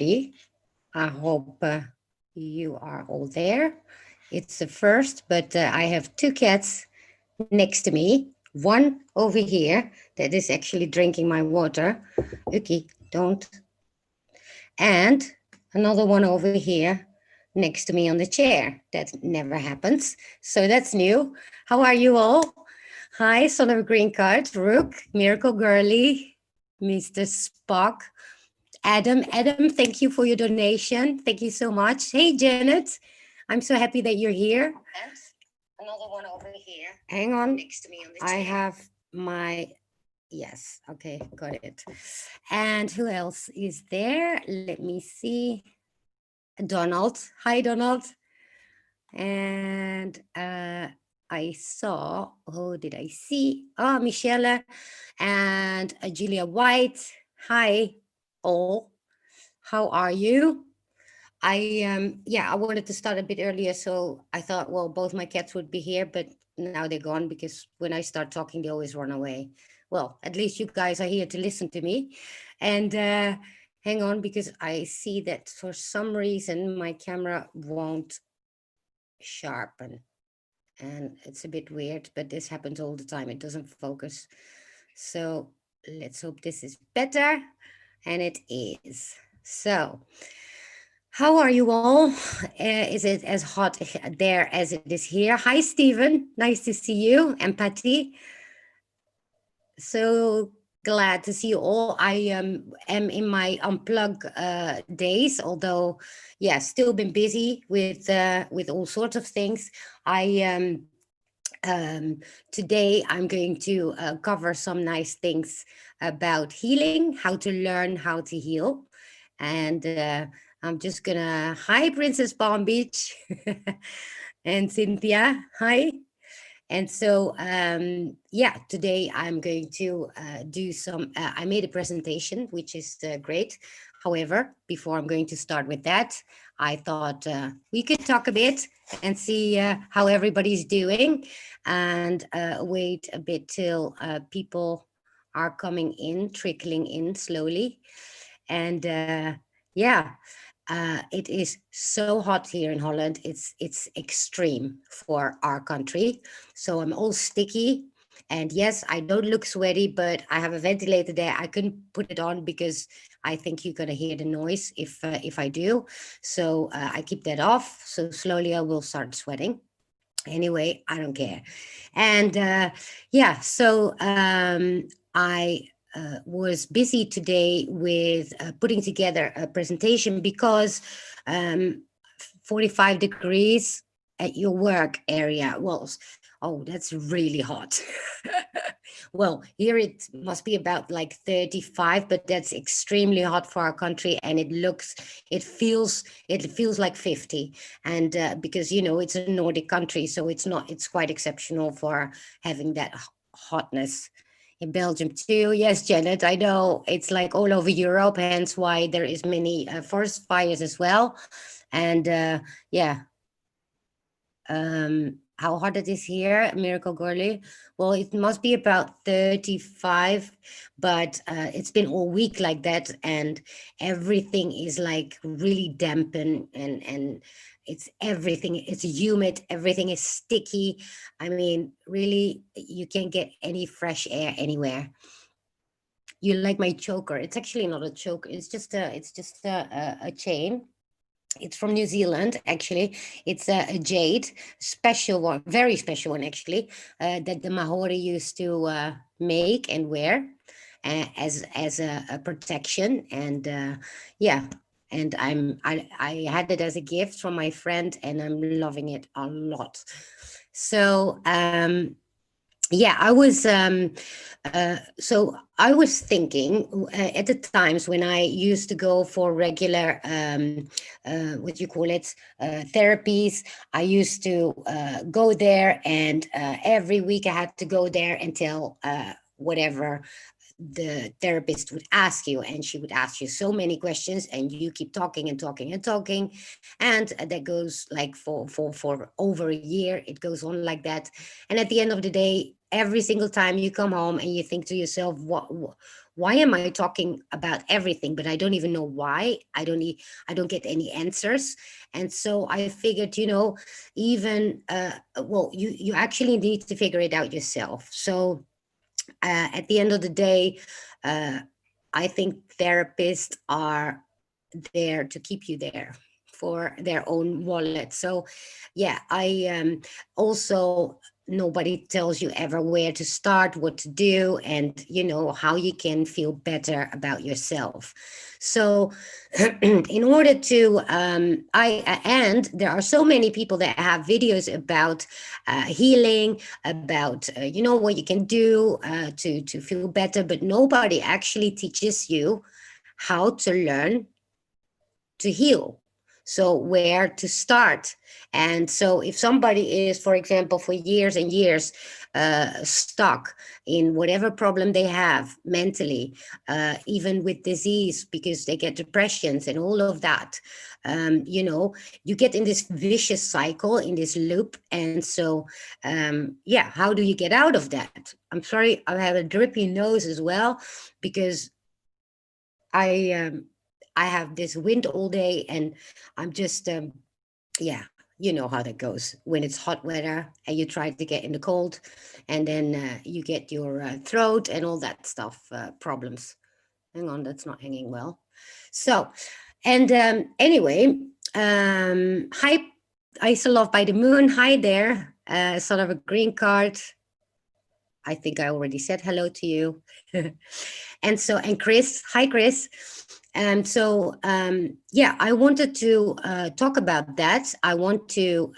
everybody. I hope you are all there. It's the first, but I have two cats next to me. One over here that is actually drinking my water. Okay, don't. And another one over here next to me on the chair. That never happens. So that's new. How are you all? Hi, Son of a Green Card, Rook, Miracle Girly, Mr. Spock. Adam, thank you for your donation. Thank you so much. Hey, Janet, I'm so happy that you're here. And another one over here. Hang on. Next to me on the chair. I have my, yes, okay, got it. And who else is there? Let me see. Donald. Hi, Donald. And I saw, who did I see? Oh, Michelle and Julia White. Hi, all. How are you? I wanted to start a bit earlier, so I thought, well, both my cats would be here, but now they're gone because when I start talking, they always run away. Well, at least you guys are here to listen to me. And hang on, because I see that for some reason my camera won't sharpen. And it's a bit weird, but this happens all the time. It doesn't focus. So let's hope this is better. And it is. So how are you all? Is it as hot there as it is here? Hi, Stephen. Nice to see you. And Patty. So glad to see you all. I am in my unplug days, although, yeah, still been busy with all sorts of things. Today I'm going to cover some nice things about healing, how to learn how to heal. And I'm just gonna, hi, Princess Palm Beach. And Cynthia, hi. And so, yeah, today I'm going to do some, I made a presentation, which is great. However, before I'm going to start with that, I thought we could talk a bit and see how everybody's doing, and wait a bit till people are coming in, trickling in slowly. And yeah, it is so hot here in Holland. It's extreme for our country. So I'm all sticky. And yes, I don't look sweaty, but I have a ventilator there. I couldn't put it on because I think you're gonna hear the noise if I do. So I keep that off. So slowly I will start sweating. Anyway, I don't care. And yeah, so I was busy today with putting together a presentation because 45 degrees at your work area. Well, oh, that's really hot. Well, here it must be about like 35, but that's extremely hot for our country, and it feels like 50. And because, you know, it's a Nordic country, so it's quite exceptional for having that hotness. In Belgium too. Yes, Janet, I know it's like all over Europe, hence why there is many forest fires as well. And yeah, how hot it is here, Miracle Girly? Well, it must be about 35, but it's been all week like that, and everything is like really dampened, and it's everything, it's humid, everything is sticky. I mean, really, you can't get any fresh air anywhere. You like my choker? It's actually not a choker, it's just a chain. It's from New Zealand, actually. It's a jade, special one, very special one, actually, that the Maori used to make and wear as a protection. And yeah, and I had it as a gift from my friend, and I'm loving it a lot. So yeah, I was thinking at the times when I used to go for regular what do you call it, therapies. I used to go there, and every week I had to go there until whatever the therapist would ask you, and she would ask you so many questions, and you keep talking and talking and talking, and that goes like for over a year. It goes on like that, and at the end of the day, every single time you come home and you think to yourself, why am I talking about everything, but I don't even know why. I don't get any answers. And so I figured, even well, you actually need to figure it out yourself. So at the end of the day, uh, I think therapists are there to keep you there for their own wallet. So yeah, I also, nobody tells you ever where to start, what to do, and how you can feel better about yourself. So in order to and there are so many people that have videos about healing, about what you can do to feel better, but nobody actually teaches you how to learn to heal. So where to start? And so if somebody is, for example, for years and years stuck in whatever problem they have mentally, even with disease, because they get depressions and all of that, you get in this vicious cycle, in this loop. And so yeah, how do you get out of that? I'm sorry, I have a drippy nose as well, because I have this wind all day, and I'm just yeah, you know how that goes when it's hot weather and you try to get in the cold, and then you get your throat and all that stuff problems. Hang on, that's not hanging well. So, and anyway, hi, Isolove by the Moon. Hi there. Sort of a green card. I think I already said hello to you. And Chris, hi Chris. Yeah, I wanted to talk about that. I want to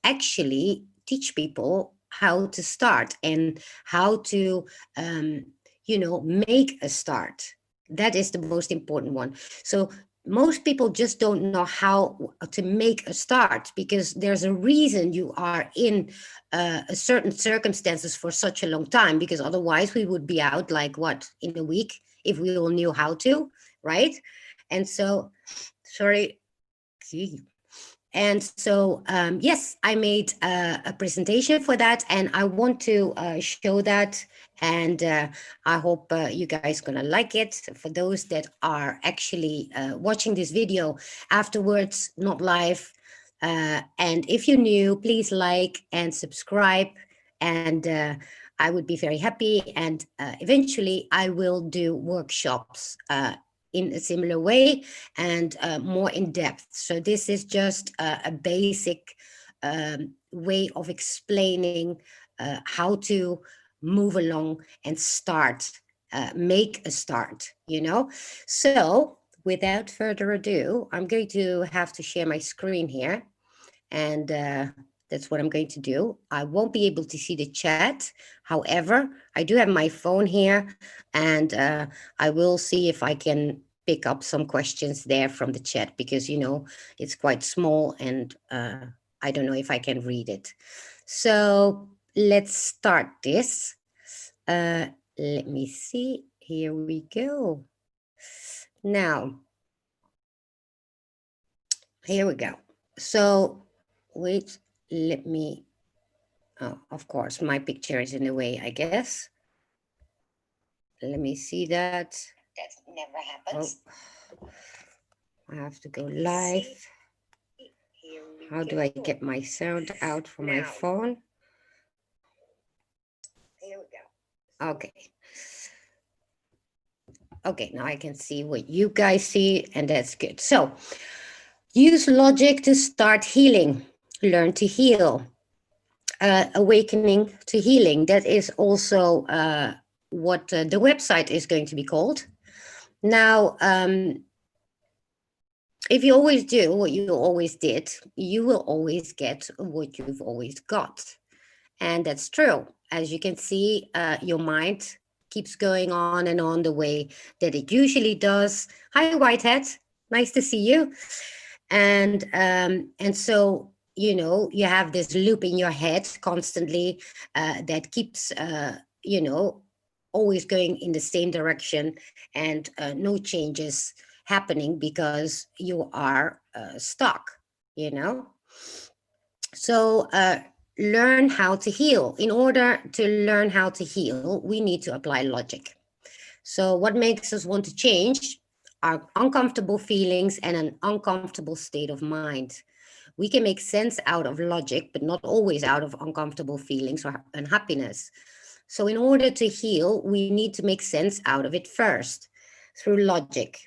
actually teach people how to start and how to, make a start. That is the most important one. So most people just don't know how to make a start, because there's a reason you are in a certain circumstances for such a long time, because otherwise we would be out like what, in a week, if we all knew how to, right? And so, sorry. And so, yes, I made a presentation for that, and I want to show that. And I hope you guys gonna like it. For those that are actually watching this video afterwards, not live. And if you're new, please like and subscribe. And I would be very happy. And eventually, I will do workshops in a similar way, and more in depth. So this is just a basic way of explaining how to move along and start, make a start, So without further ado, I'm going to have to share my screen here. And that's what I'm going to do. I won't be able to see the chat. However, I do have my phone here, and I will see if I can pick up some questions there from the chat, because, it's quite small, and I don't know if I can read it. So let's start this. Let me see. Here we go. Now, here we go. So wait, let me, oh, of course, my picture is in the way, I guess. Let me see that. That never happens. Oh, I have to go live. How do I get my sound out from my phone? Here we go. Okay. Okay, now I can see what you guys see, and that's good. So, use logic to start healing. Learn to heal. Awakening to healing. That is also what the website is going to be called. Now, if you always do what you always did, you will always get what you've always got. And that's true. As you can see, your mind keeps going on and on the way that it usually does. Hi, Whitehead. Nice to see you. And so, you have this loop in your head constantly that keeps, always going in the same direction, and no changes happening because you are stuck, So learn how to heal. In order to learn how to heal, we need to apply logic. So what makes us want to change are uncomfortable feelings and an uncomfortable state of mind. We can make sense out of logic, but not always out of uncomfortable feelings or unhappiness. So in order to heal, we need to make sense out of it first through logic.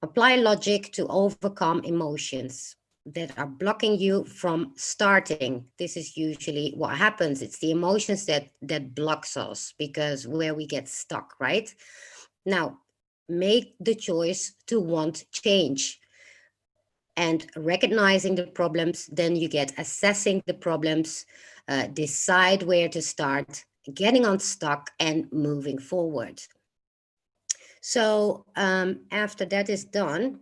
Apply logic to overcome emotions that are blocking you from starting. This is usually what happens. It's the emotions that blocks us, because where we get stuck, right? Now, make the choice to want change and recognizing the problems. Then you get assessing the problems, decide where to start, getting unstuck and moving forward. So after that is done,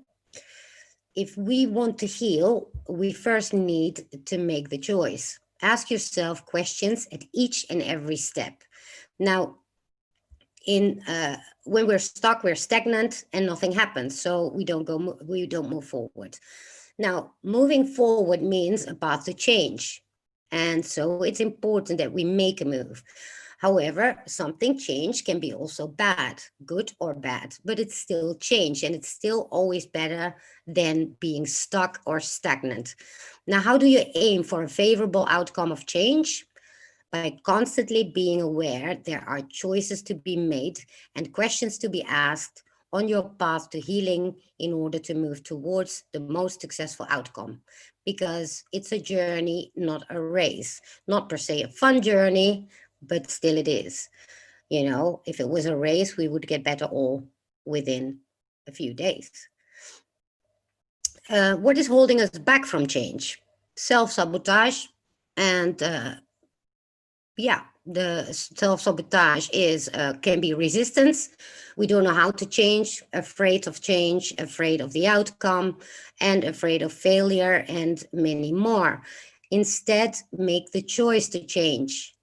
if we want to heal, we first need to make the choice. Ask yourself questions at each and every step. Now, when we're stuck, we're stagnant and nothing happens. So we don't move forward. Now, moving forward means a path to change. And so it's important that we make a move. However, something change can be also bad, good or bad, but it's still change, and it's still always better than being stuck or stagnant. Now, how do you aim for a favorable outcome of change? By constantly being aware there are choices to be made and questions to be asked on your path to healing in order to move towards the most successful outcome. Because it's a journey, not a race. Not per se a fun journey, but still it is. You know, if it was a race, we would get better all within a few days. What is holding us back from change? Self-sabotage. And the self-sabotage can be resistance. We don't know how to change, afraid of the outcome, and afraid of failure, and many more. Instead, make the choice to change.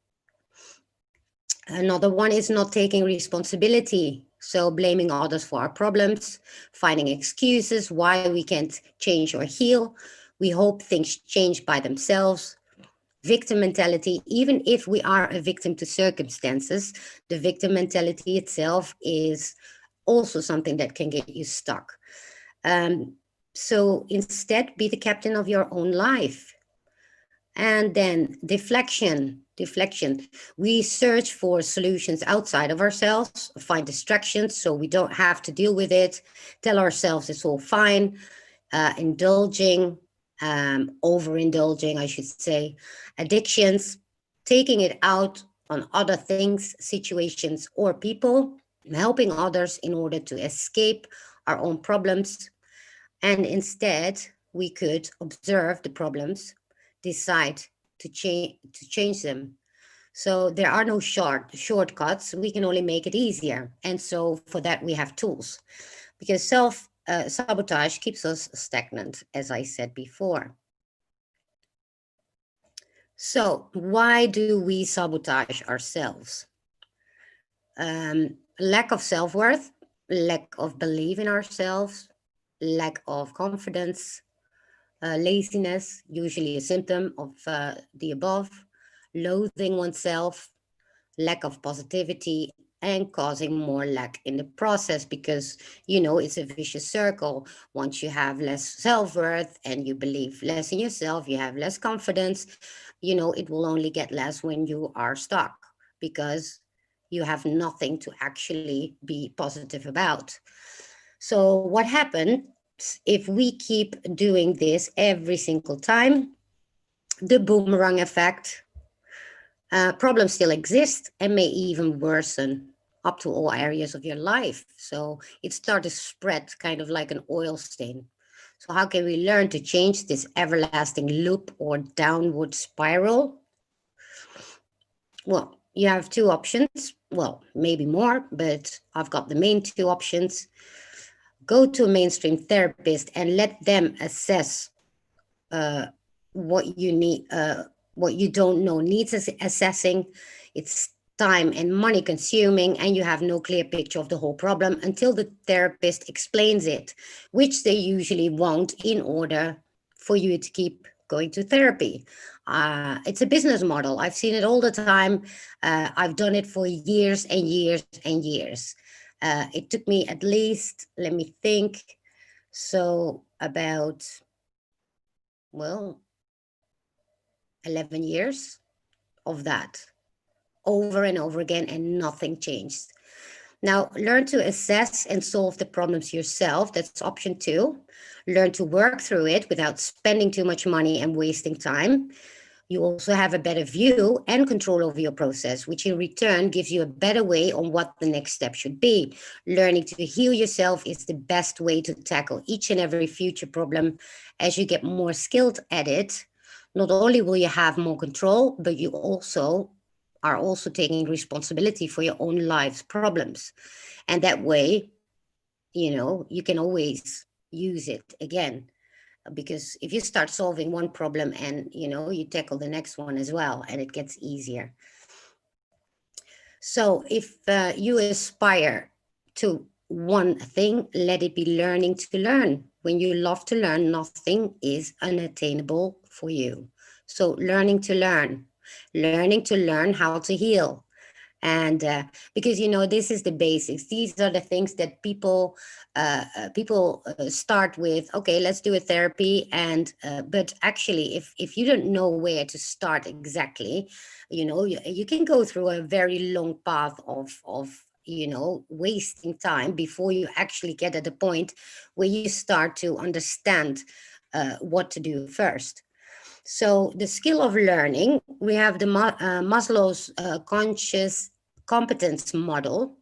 Another one is not taking responsibility. So blaming others for our problems, finding excuses why we can't change or heal. We hope things change by themselves. Victim mentality, even if we are a victim to circumstances, the victim mentality itself is also something that can get you stuck. So instead, be the captain of your own life. And then deflection. We search for solutions outside of ourselves, find distractions so we don't have to deal with it, tell ourselves it's all fine, indulging, overindulging, I should say, addictions, taking it out on other things, situations, or people, helping others in order to escape our own problems. And instead, we could observe the problems, decide to change them. So there are no shortcuts. We can only make it easier. And so for that, we have tools, because sabotage keeps us stagnant, as I said before. So why do we sabotage ourselves? Lack of self-worth, lack of belief in ourselves, lack of confidence, laziness, usually a symptom of the above, loathing oneself, lack of positivity, and causing more lack in the process, because, you know, it's a vicious circle. Once you have less self-worth and you believe less in yourself, you have less confidence, you know, it will only get less when you are stuck, because you have nothing to actually be positive about. So what happens if we keep doing this every single time? The boomerang effect. Problems still exist and may even worsen up to all areas of your life. So it starts to spread kind of like an oil stain. So how can we learn to change this everlasting loop or downward spiral? Well, you have two options. Well, maybe more, but I've got the main two options. Go to a mainstream therapist and let them assess what you need, what you don't know needs assessing. It's time and money consuming, and you have no clear picture of the whole problem until the therapist explains it, which they usually won't, in order for you to keep going to therapy. It's a business model. I've seen it all the time. I've done it for years and years and years. It took me at least, let me think, so about, well, 11 years of that over and over again, and nothing changed. Now, learn to assess and solve the problems yourself. That's option 2. Learn to work through it without spending too much money and wasting time. You also have a better view and control over your process, which in return gives you a better way on what the next step should be. Learning to heal yourself is the best way to tackle each and every future problem. As you get more skilled at it, not only will you have more control, but you are also taking responsibility for your own life's problems. And that way, you can always use it again. Because if you start solving one problem and, you tackle the next one as well, and it gets easier. So if you aspire to one thing, let it be learning to learn. When you love to learn, nothing is unattainable for you. So learning to learn how to heal. And because this is the basics. These are the things that people start with. Okay, let's do a therapy, and but actually, if you don't know where to start exactly, you can go through a very long path of wasting time before you actually get at the point where you start to understand what to do first. So the skill of learning, we have the Maslow's conscious competence model,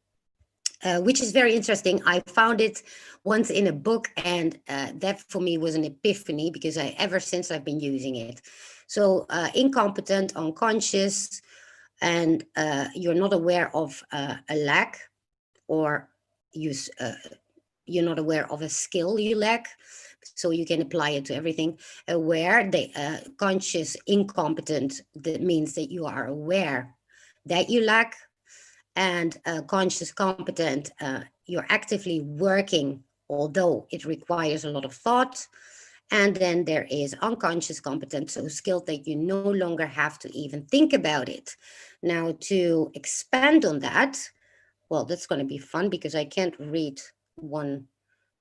which is very interesting. I found it once in a book, and that for me was an epiphany, because ever since I've been using it. So incompetent, unconscious, and you're not aware of a lack, or you're not aware of a skill you lack. So you can apply it to everything. Aware, the conscious incompetent, that means that you are aware that you lack. And conscious competent, you're actively working, although it requires a lot of thought. And then there is unconscious competent, so skilled that you no longer have to even think about it. Now, to expand on that, well, that's going to be fun, because I can't read one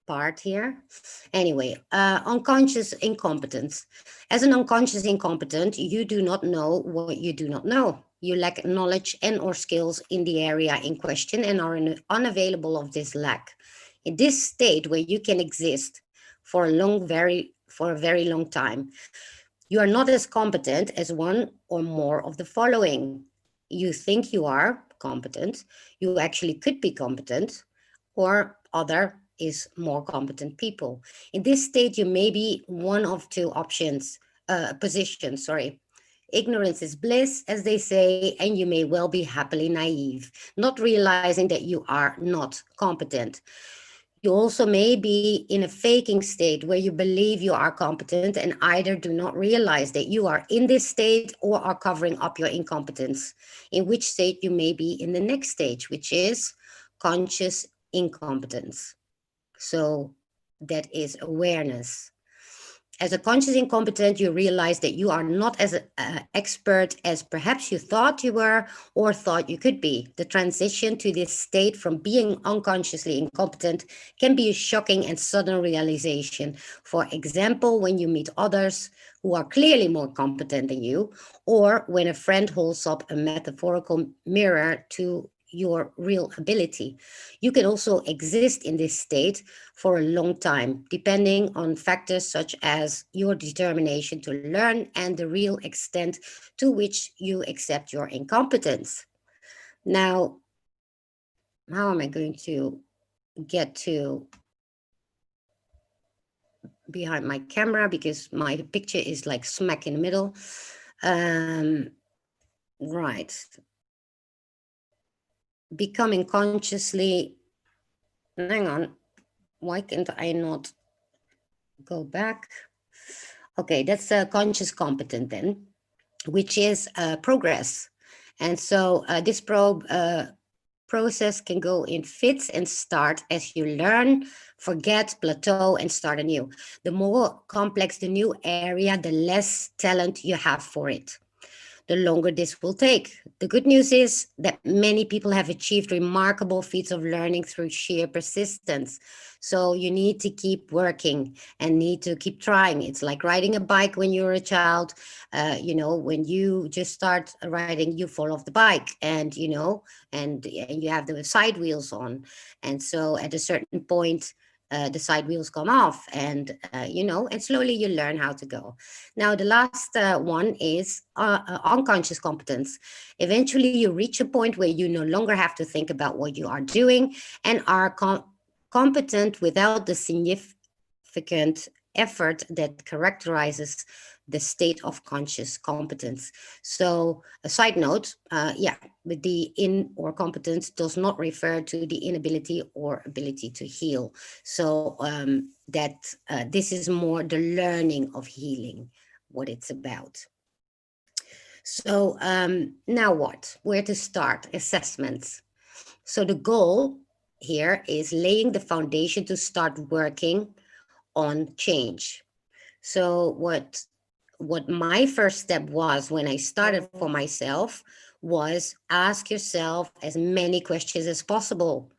part here. Anyway, unconscious incompetence. As an unconscious incompetent, you do not know what you do not know. You lack knowledge and or skills in the area in question, and are unavailable of this lack. In this state where you can exist for a very long time, you are not as competent as one or more of the following. You think you are competent, you actually could be competent, or other is more competent people. In this state, you may be one of two positions, sorry. Ignorance is bliss, as they say, and you may well be happily naive, not realizing that you are not competent. You also may be in a faking state where you believe you are competent and either do not realize that you are in this state or are covering up your incompetence, in which state you may be in the next stage, which is conscious incompetence. So that is awareness. As a conscious incompetent, you realize that you are not as expert as perhaps you thought you were or thought you could be. The transition to this state from being unconsciously incompetent can be a shocking and sudden realization. For example, when you meet others who are clearly more competent than you, or when a friend holds up a metaphorical mirror to your real ability. You can also exist in this state for a long time, depending on factors such as your determination to learn and the real extent to which you accept your incompetence. Now, how am I going to get to behind my camera, because my picture is like smack in the middle. Right. Becoming consciously, hang on, why can't I not go back? Okay, that's a conscious competent then, which is progress. And so this probe process can go in fits and start as you learn, forget, plateau, and start anew. The more complex the new area, the less talent you have for it, the longer this will take. The good news is that many people have achieved remarkable feats of learning through sheer persistence. So you need to keep working and need to keep trying. It's like riding a bike when you're a child. When you just start riding, you fall off the bike, and you have the side wheels on. And so at a certain point, the side wheels come off, and slowly you learn how to go. Now, the last one is unconscious competence. Eventually, you reach a point where you no longer have to think about what you are doing and are competent without the significant effort that characterizes the state of conscious competence. So a side note, but the in or competence does not refer to the inability or ability to heal. So this is more the learning of healing, what it's about. So now what? Where to start? Assessments. So the goal here is laying the foundation to start working on change. So what my first step was when I started for myself was ask yourself as many questions as possible.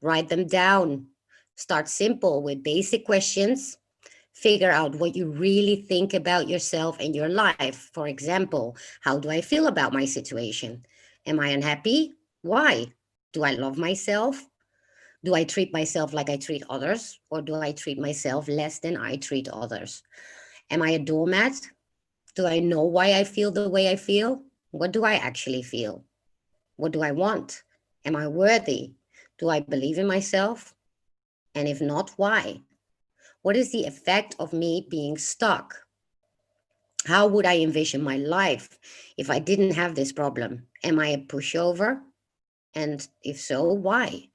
Write them down. Start simple with basic questions. Figure out what you really think about yourself and your life. For example, how do I feel about my situation? Am I unhappy? Why? Do I love myself? Do I treat myself like I treat others? Or do I treat myself less than I treat others? Am I a doormat? Do I know why I feel the way I feel? What do I actually feel? What do I want? Am I worthy? Do I believe in myself? And if not, why? What is the effect of me being stuck? How would I envision my life if I didn't have this problem? Am I a pushover? And if so, why?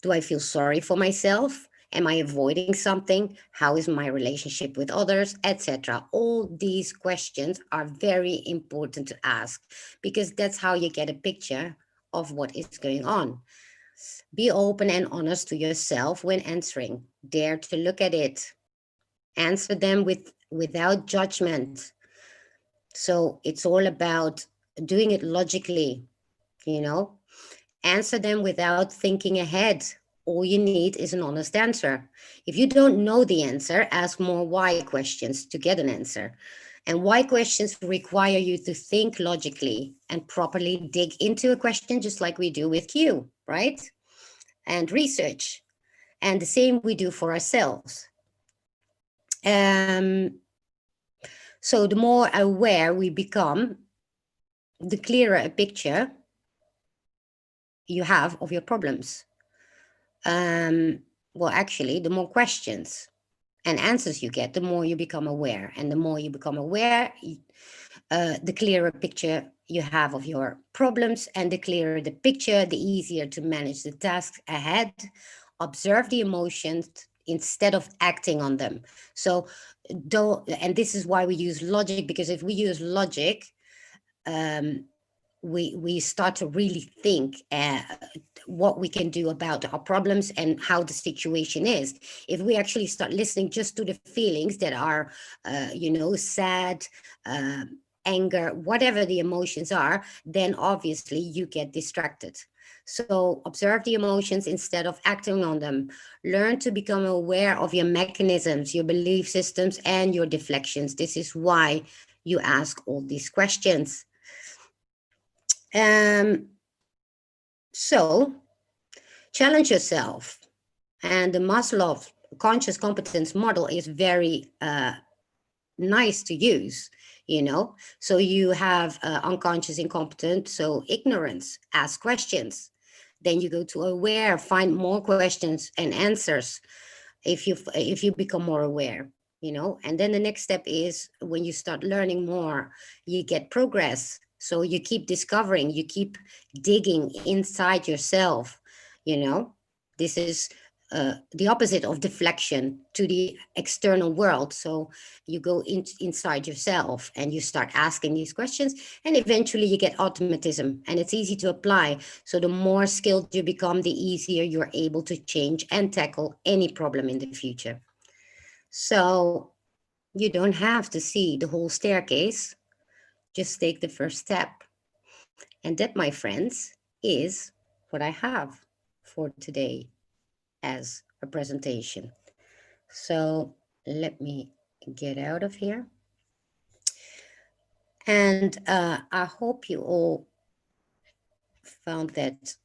Do I feel sorry for myself? Am I avoiding something? How is my relationship with others, etc.? All these questions are very important to ask because that's how you get a picture of what is going on. Be open and honest to yourself when answering. Dare to look at it. Answer them without judgment. So it's all about doing it logically, Answer them without thinking ahead. All you need is an honest answer. If you don't know the answer, ask more why questions to get an answer. And why questions require you to think logically and properly dig into a question, just like we do with Q, right? And research. And the same we do for ourselves. So the more aware we become, the clearer a picture you have of your problems. Actually, the more questions and answers you get, the more you become aware. And the more you become aware, the clearer picture you have of your problems. And the clearer the picture, the easier to manage the tasks ahead. Observe the emotions instead of acting on them. So and this is why we use logic, because if we use logic, we start to really think what we can do about our problems and how the situation is. If we actually start listening just to the feelings that are, sad, anger, whatever the emotions are, then obviously you get distracted. So observe the emotions instead of acting on them. Learn to become aware of your mechanisms, your belief systems, and your deflections. This is why you ask all these questions. So challenge yourself. And the Maslow conscious competence model is very nice to use, So you have unconscious incompetent, so ignorance, ask questions. Then you go to aware, find more questions and answers if you become more aware, And then the next step is when you start learning more, you get progress. So you keep discovering, you keep digging inside yourself, This is the opposite of deflection to the external world. So you go inside yourself and you start asking these questions, and eventually you get automatism, and it's easy to apply. So the more skilled you become, the easier you're able to change and tackle any problem in the future. So you don't have to see the whole staircase, just take the first step. And that, my friends, is what I have for today as a presentation. So let me get out of here. And I hope you all found that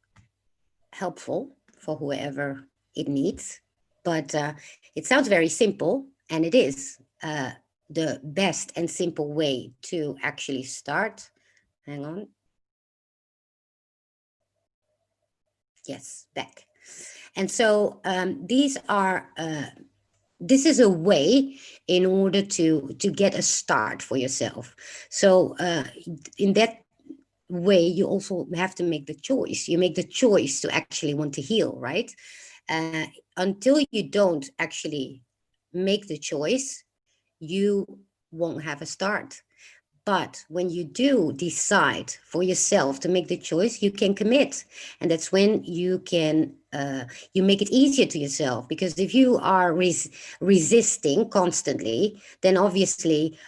helpful for whoever it needs. But it sounds very simple, and it is the best and simple way to actually start. Hang on. Yes, back. And so this is a way in order to get a start for yourself. So in that way, you also have to make the choice. You make the choice to actually want to heal, right? Until you don't actually make the choice, you won't have a start. But when you do decide for yourself to make the choice, you can commit. And that's when you can, you make it easier to yourself. Because if you are resisting constantly, then obviously,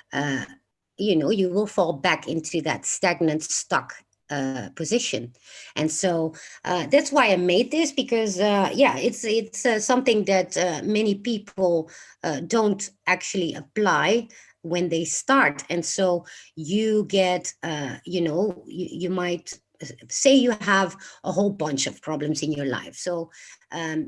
you will fall back into that stagnant, stuck position. And so that's why I made this, because it's something that many people don't actually apply when they start. And so you get you might say you have a whole bunch of problems in your life. So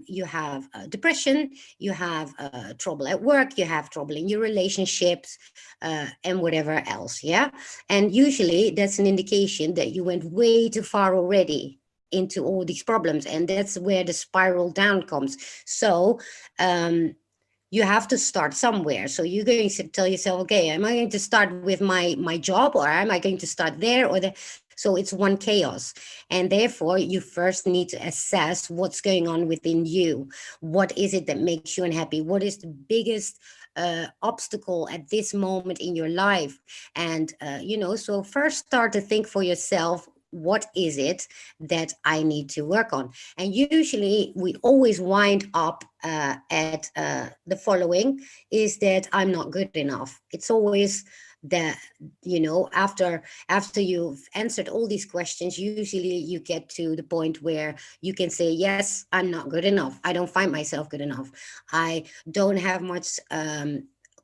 you have depression, you have trouble at work, you have trouble in your relationships, and whatever else. Yeah. And usually that's an indication that you went way too far already into all these problems, and that's where the spiral down comes. So you have to start somewhere. So you're going to tell yourself, okay, am I going to start with my job, or am I going to start there or there? So it's one chaos. And therefore, you first need to assess what's going on within you. What is it that makes you unhappy? What is the biggest obstacle at this moment in your life? And, so first start to think for yourself, what is it that I need to work on? And usually we always wind up at the following, is that I'm not good enough. It's always that, after you've answered all these questions, usually you get to the point where you can say, yes, I'm not good enough. I don't find myself good enough. I don't have much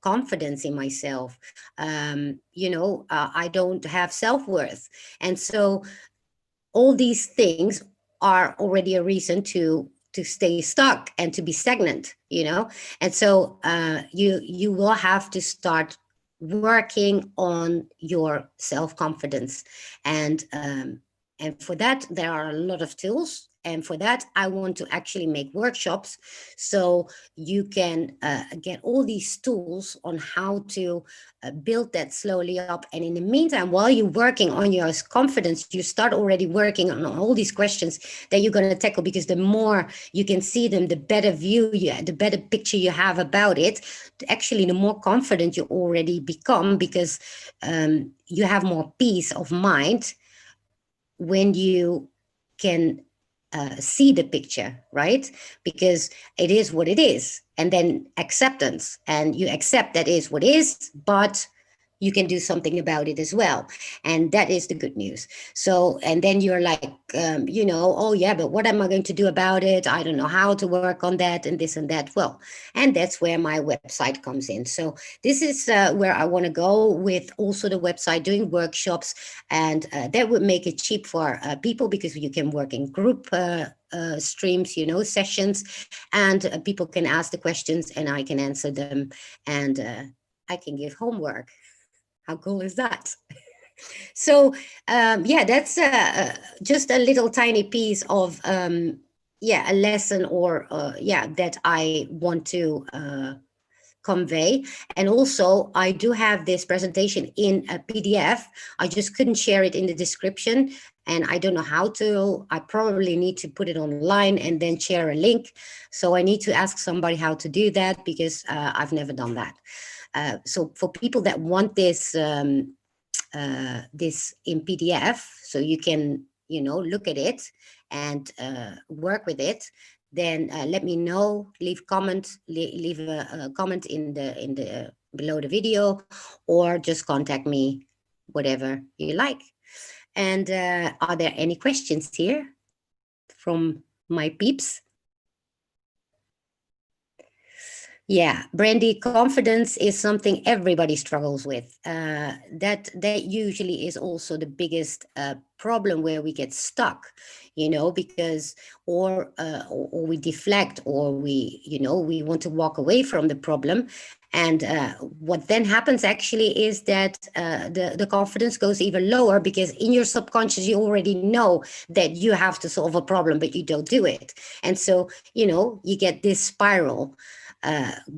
confidence in myself. I don't have self-worth. And so all these things are already a reason to stay stuck and to be stagnant, and so you will have to start working on your self-confidence, and for that there are a lot of tools. And for that, I want to actually make workshops so you can get all these tools on how to build that slowly up. And in the meantime, while you're working on your confidence, you start already working on all these questions that you're going to tackle, because the more you can see them, the better the better picture you have about it. Actually, the more confident you already become, because you have more peace of mind when you can see the picture, right? Because it is what it is. And then acceptance, and you accept that is what is, but you can do something about it as well. And that is the good news. So, and then you're like, oh yeah, but what am I going to do about it? I don't know how to work on that and this and that. Well, and that's where my website comes in. So this is where I want to go with also the website, doing workshops, and that would make it cheap for people, because you can work in group streams, sessions, and people can ask the questions and I can answer them, and I can give homework. How cool is that? So that's just a little tiny piece of a lesson, or that I want to convey. And also, I do have this presentation in a PDF. I just couldn't share it in the description, and I don't know how to. I probably need to put it online and then share a link. So I need to ask somebody how to do that, because I've never done that. So for people that want this this in PDF, so you can, you know, look at it and work with it, then let me know. Leave leave a comment in the below the video, or just contact me, whatever you like. And are there any questions here from my peeps? Yeah, Brandy, confidence is something everybody struggles with. That usually is also the biggest problem, where we get stuck, you know, because or we deflect, or we, you know, we want to walk away from the problem. And what then happens actually is that the confidence goes even lower, because in your subconscious you already know that you have to solve a problem, but you don't do it. And so, you know, you get this spiral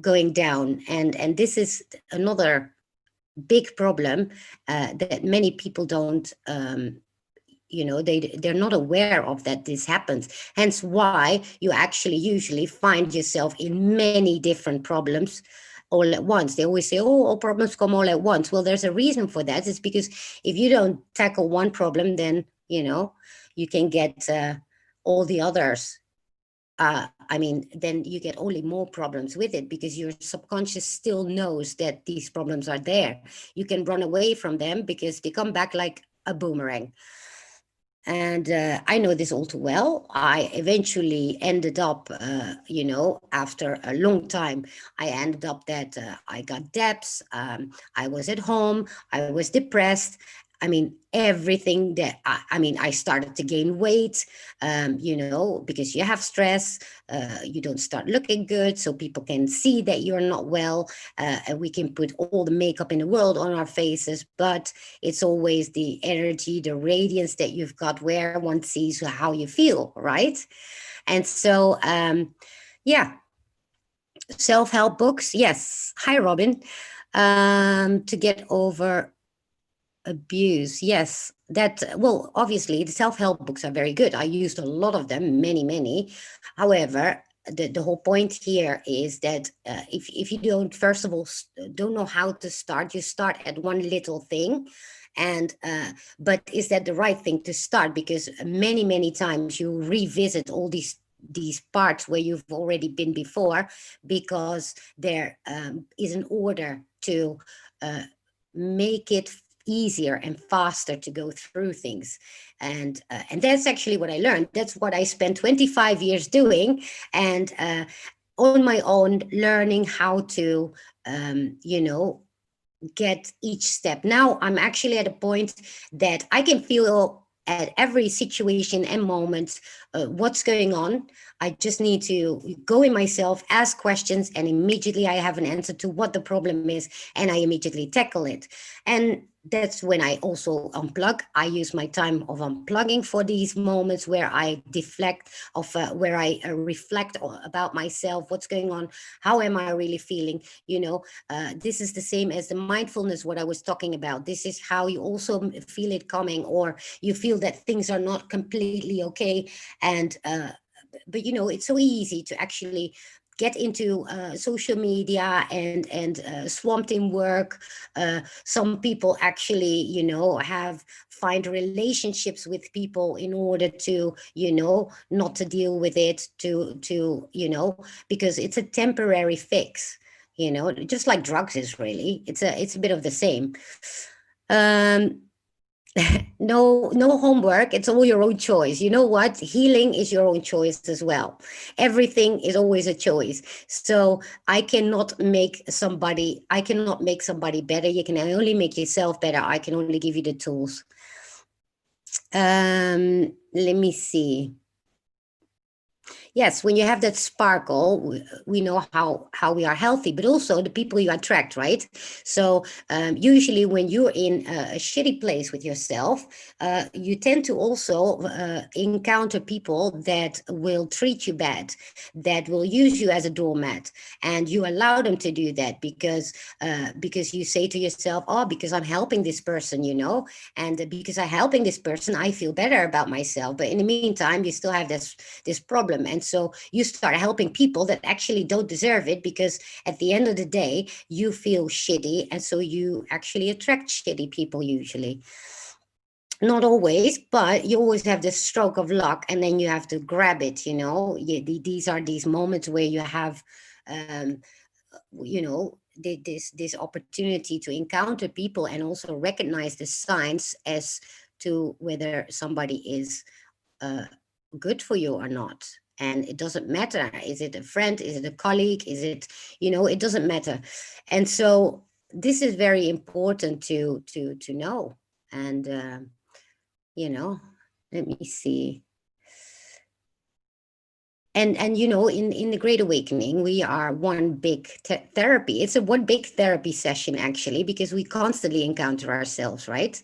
going down, and this is another big problem that many people don't you know, they're not aware of, that this happens. Hence why you actually usually find yourself in many different problems all at once. They always say, oh, all problems come all at once. Well, there's a reason for that. It's because if you don't tackle one problem, then, you know, you can get all the others. I mean, then you get only more problems with it, because your subconscious still knows that these problems are there. You can run away from them because they come back like a boomerang. And I know this all too well. I eventually ended up, you know, after a long time, I ended up that I got debts. I was at home. I was depressed. I mean, everything that I mean, I started to gain weight, you know, because you have stress, you don't start looking good, so people can see that you're not well, and we can put all the makeup in the world on our faces, but it's always the energy, the radiance that you've got, where one sees how you feel, right? And so, yeah, self-help books, yes. Hi, Robin. To get over abuse, yes, that, well, obviously the self-help books are very good. I used a lot of them, many. However, the whole point here is that if you don't, first of all, don't know how to start, you start at one little thing. And but is that the right thing to start? Because many times you revisit all these parts where you've already been before, because there is an order to make it easier and faster to go through things. And that's actually what I learned. That's what I spent 25 years doing, and on my own, learning how to you know, get each step. Now I'm actually at a point that I can feel at every situation and moment what's going on. I just need to go in myself, ask questions, and immediately I have an answer to what the problem is, and I immediately tackle it. And that's when I also unplug. I use my time of unplugging for these moments where I deflect, of where I reflect about myself, what's going on, how am I really feeling, you know. This is the same as the mindfulness, what I was talking about. This is how you also feel it coming, or you feel that things are not completely okay. And but you know, it's so easy to actually get into social media and swamped in work. Some people actually, you know, find relationships with people in order to, you know, not to deal with it, to you know, because it's a temporary fix, you know, just like drugs is really. It's a bit of the same. um no homework, it's all your own choice. You know what, healing is your own choice as well. Everything is always a choice. So I cannot make somebody better. You can only make yourself better. I can only give you the tools. Let me see. Yes, when you have that sparkle, we know how we are healthy, but also the people you attract, right? So usually when you're in a shitty place with yourself, you tend to also encounter people that will treat you bad, that will use you as a doormat, and you allow them to do that because you say to yourself, oh, because I'm helping this person, and because I'm helping this person, I feel better about myself. But in the meantime, you still have this problem, and so you start helping people that actually don't deserve it, because at the end of the day you feel shitty, and so you actually attract shitty people usually. Not always, but you always have this stroke of luck, and then you have to grab it. These are these moments where you have um, this opportunity to encounter people and also recognize the signs as to whether somebody is uh, good for you or not. And it doesn't matter, is it a friend, is it a colleague, is it, it doesn't matter. And so this is very important to know. And you know let me see. And in the Great Awakening, we are one big therapy. It's a one big therapy session, actually, because we constantly encounter ourselves, right?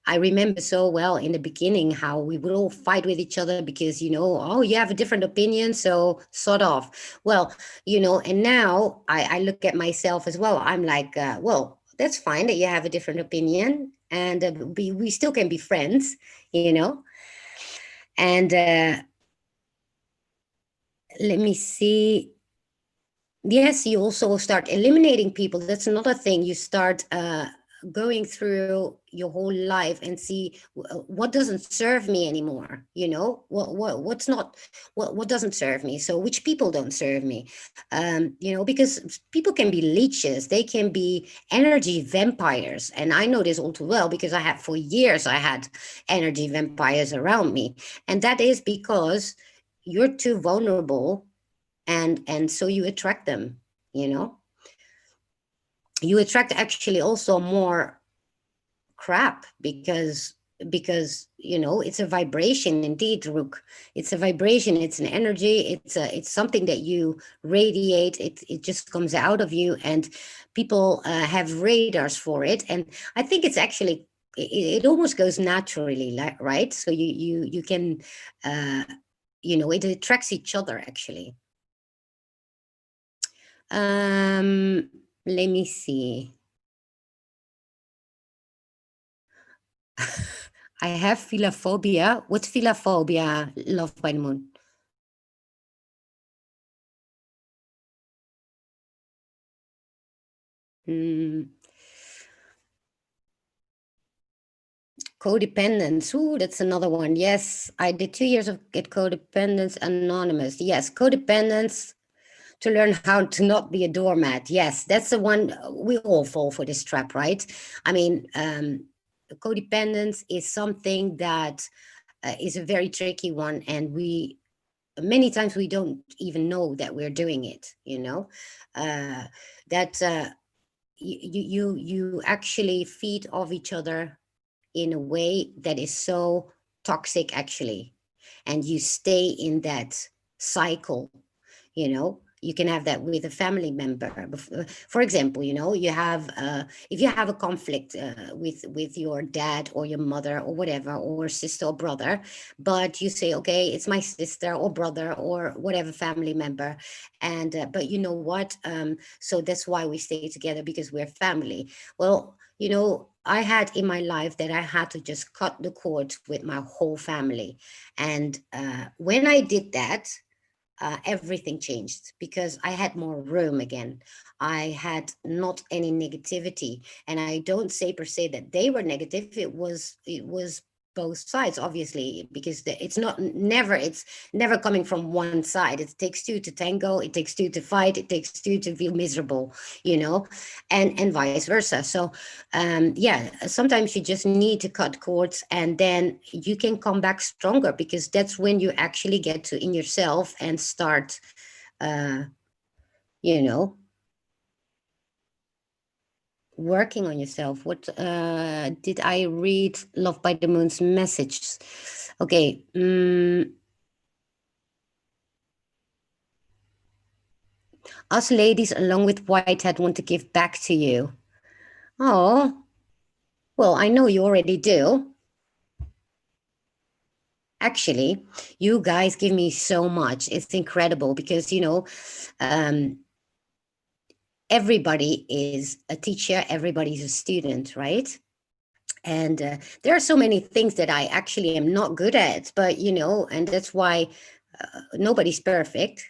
I remember so well in the beginning how we would all fight with each other because, oh, you have a different opinion, so sort of. Well, and now I look at myself as well. I'm like, well, that's fine that you have a different opinion, and we still can be friends, you know? And let me see. Yes, you also start eliminating people. That's another thing. You start going through your whole life and see what doesn't serve me anymore. What's not, what doesn't serve me. So which people don't serve me? Because people can be leeches. They can be energy vampires, and I know this all too well because for years I had energy vampires around me, and that is because you're too vulnerable, and so you attract them. you know you attract actually also more crap, because it's a vibration indeed, Rook. It's a vibration, it's an energy, it's something that you radiate. It just comes out of you, and people have radars for it. And I think it's actually, it almost goes naturally, right? So you can it attracts each other, actually. Let me see. I have philophobia. What's philophobia, Love by the Moon? Mm, Codependence. Ooh, that's another one. Yes, I did 2 years of Get Codependence Anonymous. Yes, codependence, to learn how to not be a doormat. Yes, that's the one. We all fall for this trap, right? I mean, codependence is something that is a very tricky one, and many times we don't even know that we're doing it. Uh, that you actually feed off each other in a way that is so toxic, actually, and you stay in that cycle. You can have that with a family member. For example, you have if you have a conflict with your dad or your mother or whatever, or sister or brother, but you say, okay, it's my sister or brother or whatever family member, and but you know what, so that's why we stay together, because we're family. Well, I had in my life that I had to just cut the cord with my whole family. And when I did that, everything changed, because I had more room again. I had not any negativity, and I don't say per se that they were negative. It was both sides, obviously, because it's never coming from one side. It takes two to tango. It takes two to fight. It takes two to feel miserable, you know, and vice versa. So yeah, sometimes you just need to cut cords, and then you can come back stronger, because that's when you actually get to in yourself and start uh you know working on yourself. What did I read? Love by the Moon's message. Okay. Us ladies, along with Whitehead, want to give back to you. Oh, well, I know you already do. Actually, you guys give me so much. It's incredible because, um, everybody is a teacher, everybody's a student, right? And there are so many things that I actually am not good at, but, and that's why nobody's perfect.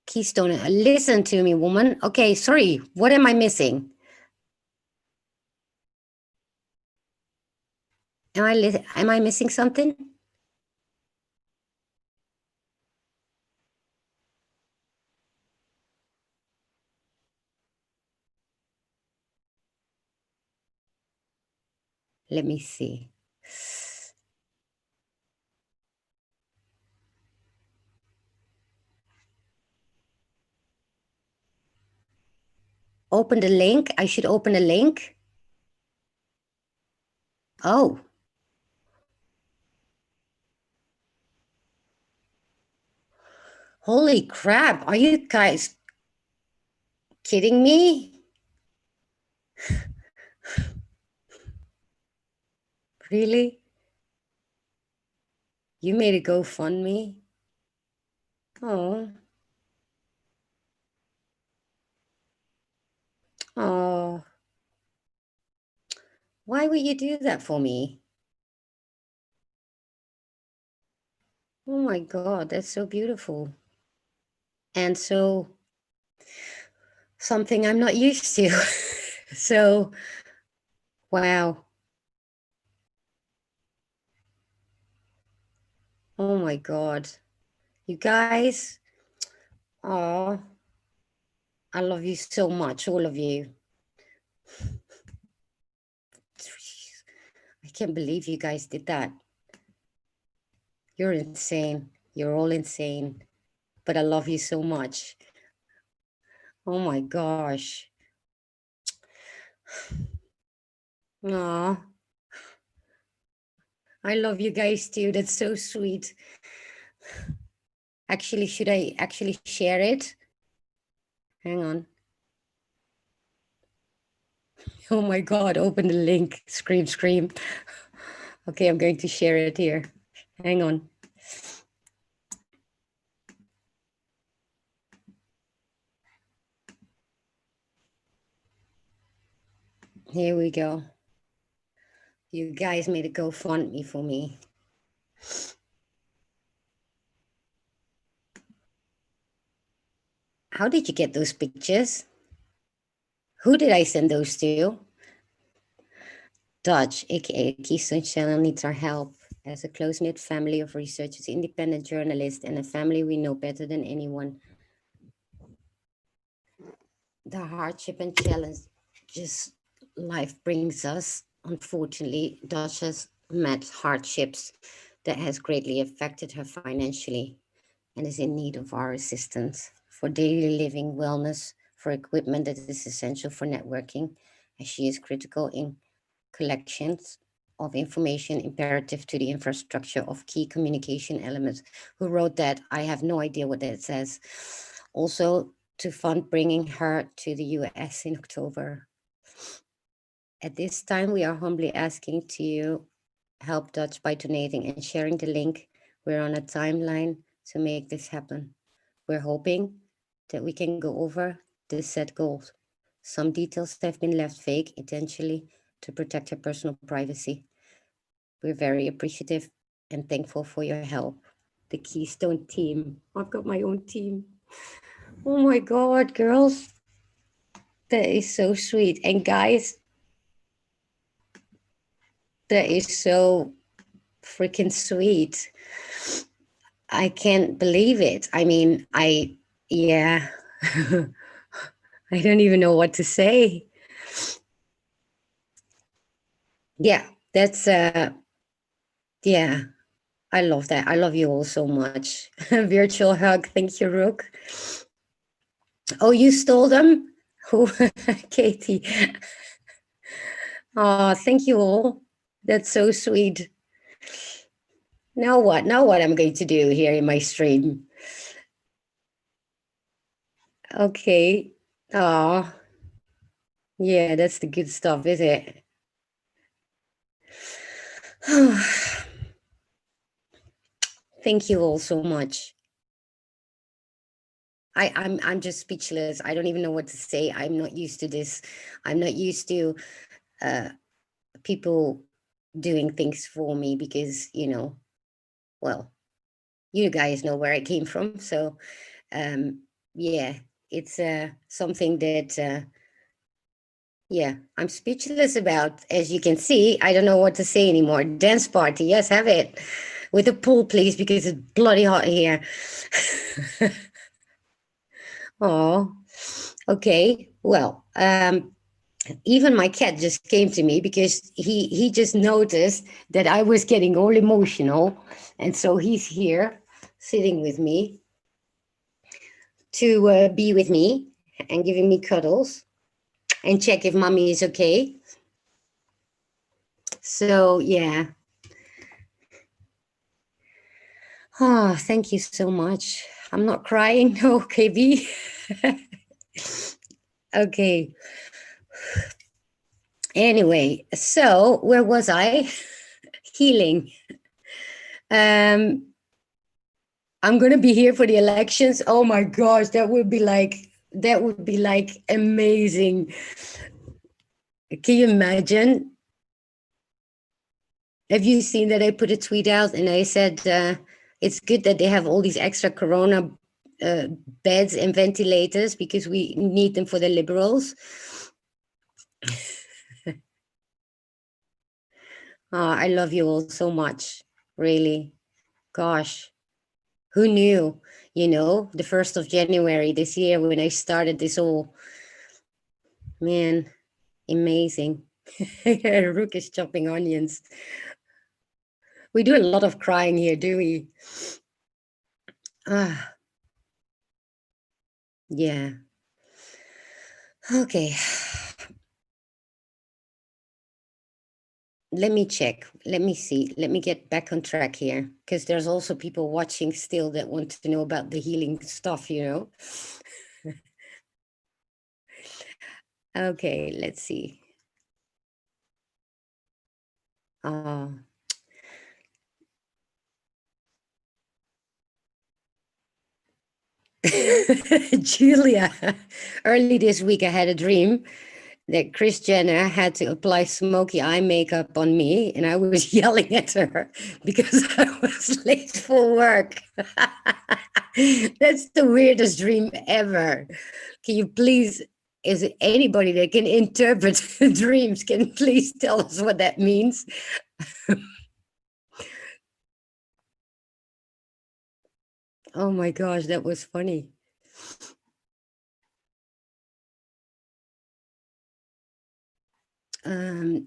Keystone, listen to me, woman. Okay, sorry, what am I missing? Am I missing something? Let me see. Open the link. I should open the link. Oh. Holy crap. Are you guys kidding me? Really? You made a GoFundMe? Oh. Oh. Why would you do that for me? Oh my God, that's so beautiful. And so something I'm not used to. So, wow. Oh my God. You guys, oh, I love you so much, all of you. I can't believe you guys did that. You're insane. You're all insane. But I love you so much. Oh my gosh. Aw. I love you guys too. That's so sweet. Actually, should I actually share it? Hang on. Oh my God, open the link. Scream, scream. Okay, I'm going to share it here. Hang on. Here we go. You guys made a GoFundMe for me. How did you get those pictures? Who did I send those to? Dutch, aka Keystone Channel, needs our help. As a close-knit family of researchers, independent journalists, and a family we know better than anyone, the hardship and challenges life brings us, unfortunately, Dutch has met hardships that has greatly affected her financially and is in need of our assistance for daily living, wellness, for equipment that is essential for networking, as she is critical in collections of information imperative to the infrastructure of key communication elements. Who wrote that? I have no idea what that says. Also, to fund bringing her to the US in October. At this time, we are humbly asking to you help Dutch by donating and sharing the link. We're on a timeline to make this happen. We're hoping that we can go over the set goals. Some details have been left vague intentionally to protect her personal privacy. We're very appreciative and thankful for your help. The Keystone team. I've got my own team. Oh my God, girls. That is so sweet. And guys, that is so freaking sweet. I can't believe it. I mean, yeah, I don't even know what to say. Yeah, that's, yeah, I love that. I love you all so much. Virtual hug. Thank you, Rook. Oh, you stole them? Who? Katie. Oh, thank you all. That's so sweet. Now what? Now what I'm going to do here in my stream? Okay. Oh, yeah, that's the good stuff, is it? Thank you all so much. I'm just speechless. I don't even know what to say. I'm not used to this. I'm not used to uh, people doing things for me because, well, you guys know where I came from. So, yeah, it's something that, yeah, I'm speechless about. As you can see, I don't know what to say anymore. Dance party, yes, have it. With a pool, please, because it's bloody hot here. Oh, okay. Well, even my cat just came to me because he just noticed that I was getting all emotional, and so he's here sitting with me to be with me and giving me cuddles and check if mommy is okay. So yeah. Oh, thank you so much. I'm not crying. No, KB. Okay. Anyway, so where was I? Healing. Um, I'm gonna be here for the elections. Oh my gosh, that would be like amazing. Can you imagine? Have you seen that I put a tweet out and I said it's good that they have all these extra corona uh, beds and ventilators because we need them for the liberals. I love you all so much, really. Gosh, who knew? The 1st of January this year when I started this all, man, amazing. Rook is chopping onions. We do a lot of crying here, do we? Ah, yeah. Okay. Let me check. Let me see. Let me get back on track here because there's also people watching still that want to know about the healing stuff. Okay, let's see. Oh, Julia, early this week I had a dream that Kris Jenner had to apply smoky eye makeup on me, and I was yelling at her because I was late for work. That's the weirdest dream ever. Can you please, is it anybody that can interpret dreams? Can you please tell us what that means? Oh my gosh, that was funny. Um,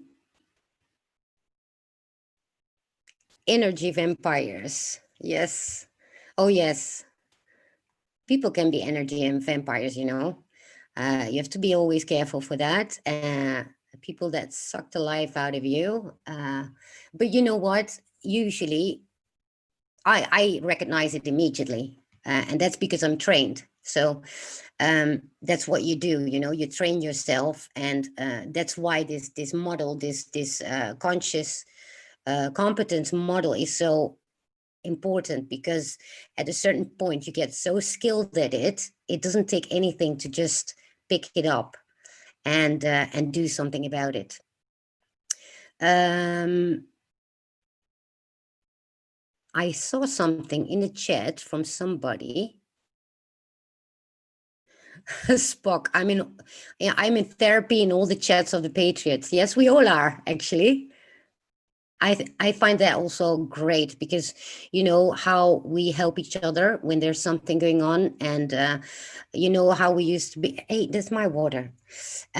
Energy vampires. Yes. Oh, yes. People can be energy and vampires. You have to be always careful for that. People that suck the life out of you. But you know what? Usually, I recognize it immediately, and that's because I'm trained. So that's what you do. You train yourself, and that's why this model, this conscious competence model, is so important because at a certain point you get so skilled at it, it doesn't take anything to just pick it up and do something about it. um I saw something in the chat from somebody. Spock, yeah, I'm in therapy in all the chats of the patriots. Yes, we all are, actually. I find that also great because you know how we help each other when there's something going on, and you know how we used to be. Hey, that's my water.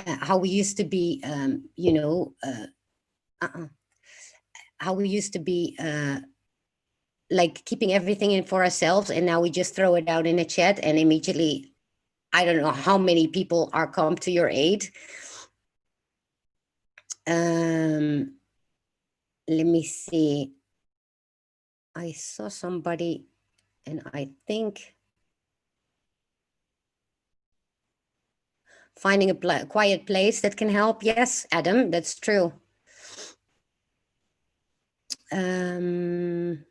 How we used to be, uh-uh, how we used to be like keeping everything in for ourselves, and now we just throw it out in a chat, and immediately, I don't know how many people are come to your aid. Um, Let me see. I saw somebody, and I think Finding a quiet place that can help. Yes, Adam, that's true. Um,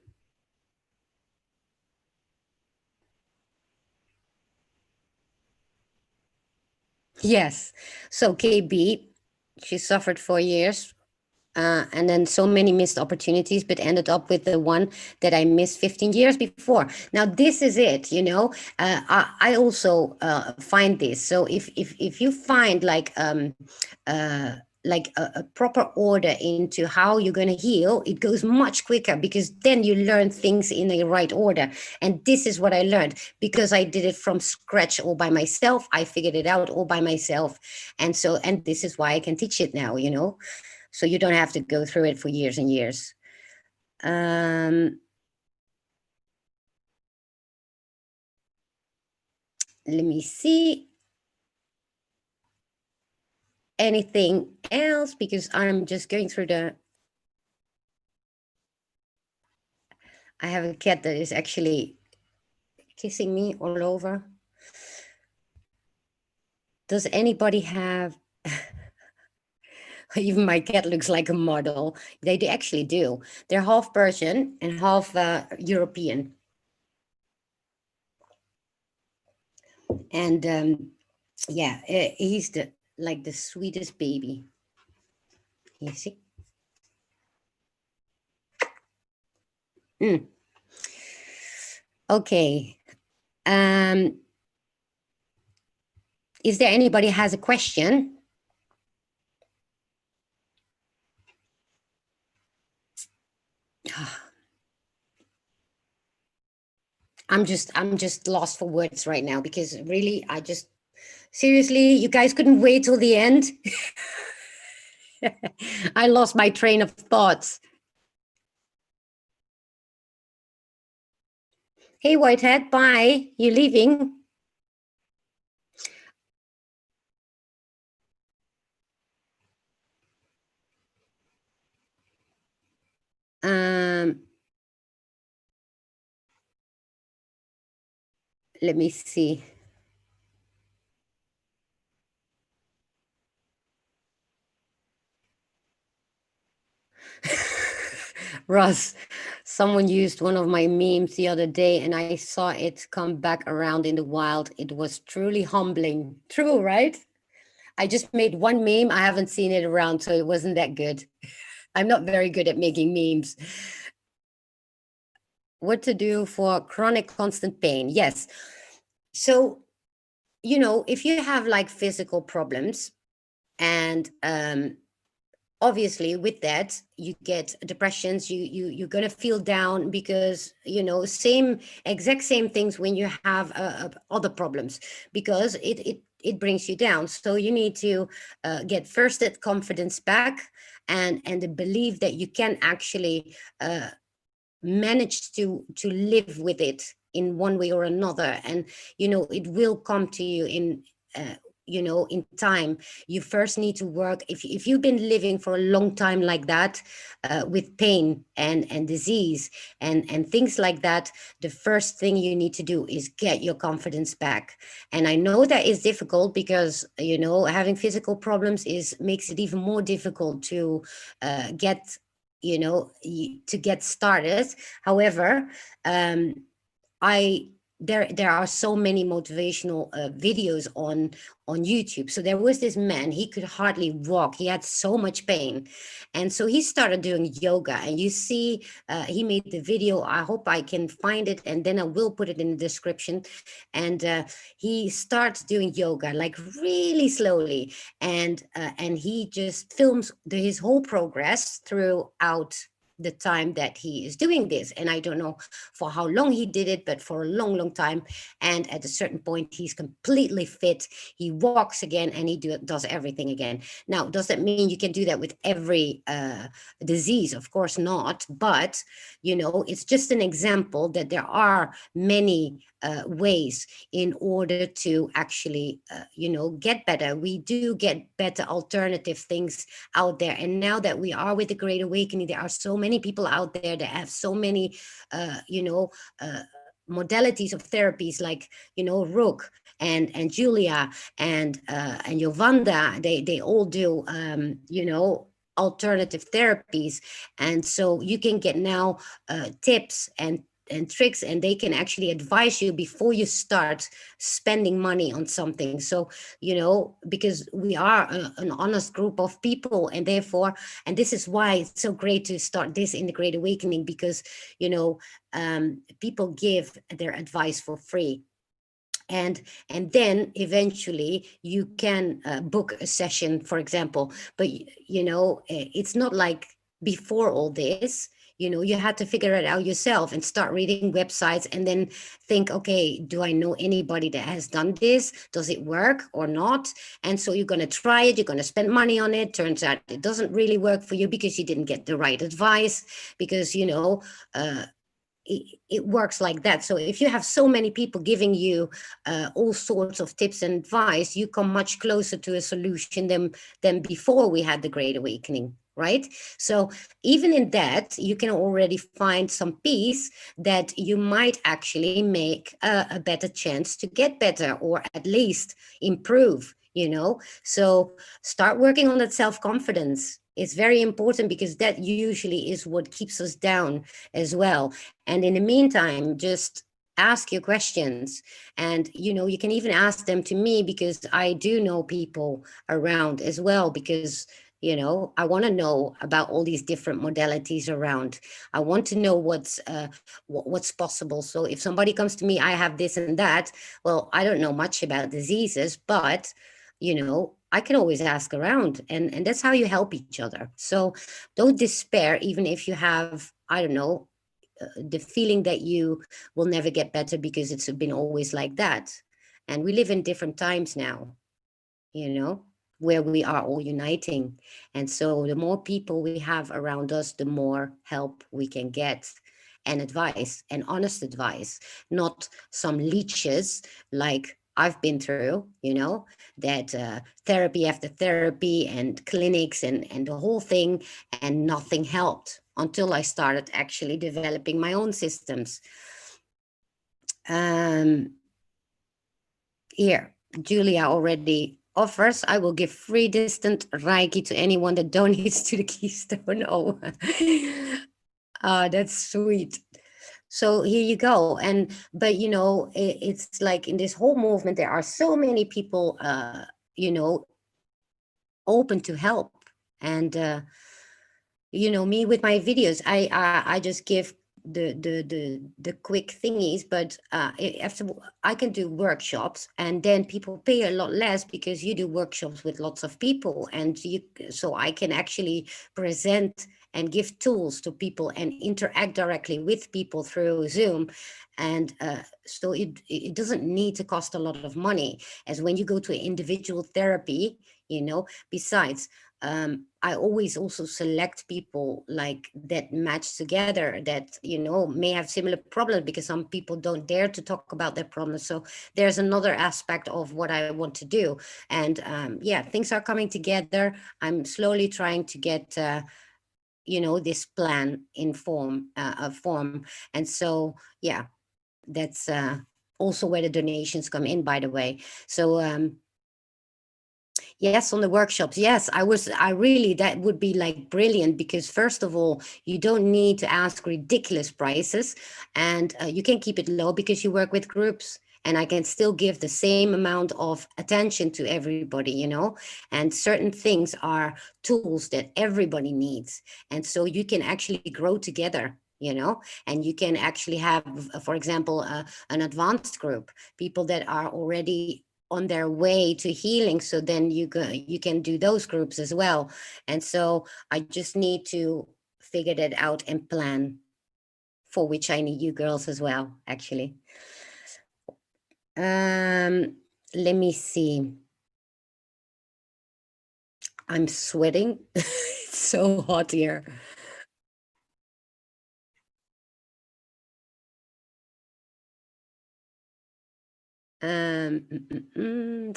yes. So KB, she suffered for years, and then so many missed opportunities, but ended up with the one that I missed 15 years before. Now this is it, you know. I also find this. So if you find like a proper order into how you're going to heal, it goes much quicker, because then you learn things in the right order. And this is what I learned, because I did it from scratch all by myself. I figured it out all by myself. And this is why I can teach it now, you know. So you don't have to go through it for years and years. Let me see. Anything else? Because I'm just going through the... I have a cat that is actually kissing me all over. Does anybody have... Even my cat looks like a model. They actually do. They're half Persian and half European. And yeah, he's like the sweetest baby. You see? Mm. Okay. Is there anybody has a question? I'm just lost for words right now, because really, seriously, you guys couldn't wait till the end. I lost my train of thoughts. Hey, Whitehead, bye. You leaving? Let me see. Russ, someone used one of my memes the other day and I saw it come back around in the wild. It was truly humbling. True, right? I just made one meme. I haven't seen it around, so it wasn't that good. I'm not very good at making memes. What to do for chronic constant pain? Yes. So, you know, if you have like physical problems, and obviously with that you get depressions, you're going to feel down, because you know, exact same things when you have other problems, because it brings you down. So you need to get first that confidence back, and the belief that you can actually manage to live with it in one way or another. And you know, it will come to you in you know, in time. You first need to work. If you've been living for a long time like that, with pain and disease and things like that, the first thing you need to do is get your confidence back. And I know that is difficult, because you know, having physical problems makes it even more difficult to get, you know, to get started. However, I there are so many motivational videos on YouTube. So there was this man, he could hardly walk, he had so much pain, and so he started doing yoga. And you see, he made the video. I hope I can find it, and then I will put it in the description. And he starts doing yoga like really slowly, and he just films his whole progress throughout the time that he is doing this. And I don't know for how long he did it, but for a long time. And at a certain point, he's completely fit. He walks again, and he does everything again. Now, does that mean you can do that with every disease? Of course not. But, you know, it's just an example that there are many ways in order to actually, you know, get better. We do get better alternative things out there. And now that we are with the Great Awakening, there are so many people out there that have so many, you know, modalities of therapies, like, you know, Rook and Julia and Yovanda, they all do alternative therapies, and so you can get now tips and tricks, and they can actually advise you before you start spending money on something. So because we are an honest group of people, and therefore, and this is why it's so great to start this in the Great Awakening, because people give their advice for free, and then eventually you can book a session, for example. But it's not like before all this. You had to figure it out yourself and start reading websites, and then think, okay, do I know anybody that has done this? Does it work or not? And so you're going to try it, you're going to spend money on it. Turns out it doesn't really work for you because you didn't get the right advice, because it works like that. So if you have so many people giving you all sorts of tips and advice, you come much closer to a solution than before we had the Great Awakening, right? So even in that, you can already find some peace that you might actually make a better chance to get better, or at least improve. So start working on that self-confidence. It's very important, because that usually is what keeps us down as well. And in the meantime, just ask your questions. And you can even ask them to me, because I do know people around as well, because I want to know about all these different modalities around. I want to know what's possible. So if somebody comes to me, I have this and that. Well, I don't know much about diseases, but I can always ask around, and that's how you help each other. So don't despair, even if you have, I don't know, the feeling that you will never get better, because it's been always like that. And we live in different times now, where we are all uniting. And so the more people we have around us, the more help we can get, and advice, and honest advice, not some leeches like I've been through, that therapy after therapy and clinics and the whole thing, and nothing helped until I started actually developing my own systems. Here, Julia already offers, I will give free distant Reiki to anyone that donates to the Keystone. Oh, that's sweet. So here you go. But it's like in this whole movement, there are so many people, open to help. And me with my videos, I just give the quick thingies, but after I can do workshops, and then people pay a lot less, because you do workshops with lots of people, and so I can actually present and give tools to people and interact directly with people through Zoom. And so it doesn't need to cost a lot of money, as when you go to individual therapy. Besides, I always also select people like that match together, that may have similar problems, because some people don't dare to talk about their problems. So there's another aspect of what I want to do. And yeah, things are coming together. I'm slowly trying to get this plan in form. And so yeah, that's also where the donations come in, by the way. So yes, on the workshops. Yes, I really, that would be like brilliant, because first of all, you don't need to ask ridiculous prices, and you can keep it low because you work with groups, and I can still give the same amount of attention to everybody, and certain things are tools that everybody needs. And so you can actually grow together. And you can actually have, for example, an advanced group, people that are already on their way to healing. So then you can do those groups as well. And so I just need to figure that out and plan, for which I need you girls as well, actually. Let me see. I'm sweating. It's so hot here.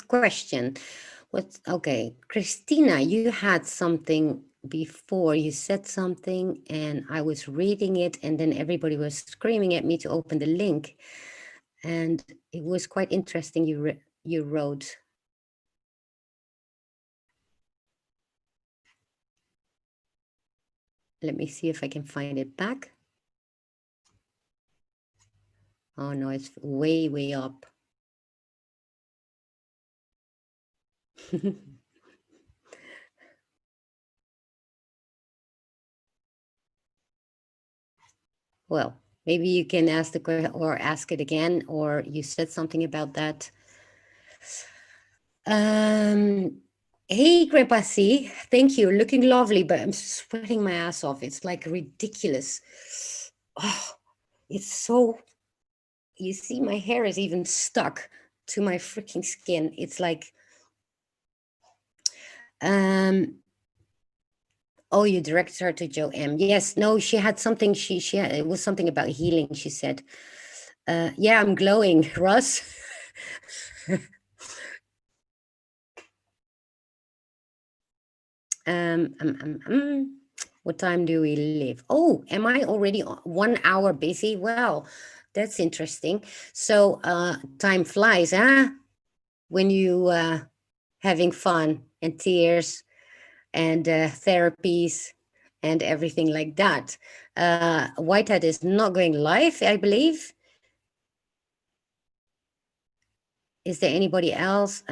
Question. Okay, Christina, you had something before. You said something and I was reading it, and then everybody was screaming at me to open the link. And it was quite interesting. you wrote. Let me see if I can find it back. Oh no, it's way, way up. Well, maybe you can ask the question or ask it again, or you said something about that. Hey, Grandpa C, thank you. Looking lovely, but I'm sweating my ass off. It's like ridiculous. Oh, it's so, you see, my hair is even stuck to my freaking skin. It's like, oh, you directed her to Joe M. Yes, no, she had something, she had, it was something about healing, she said. Yeah, I'm glowing, Russ. What time do we leave? Oh, am I already 1 hour busy? Well, that's interesting. So time flies, huh? When you having fun and tears and therapies and everything like that. Whitehead is not going live, I believe. Is there anybody else?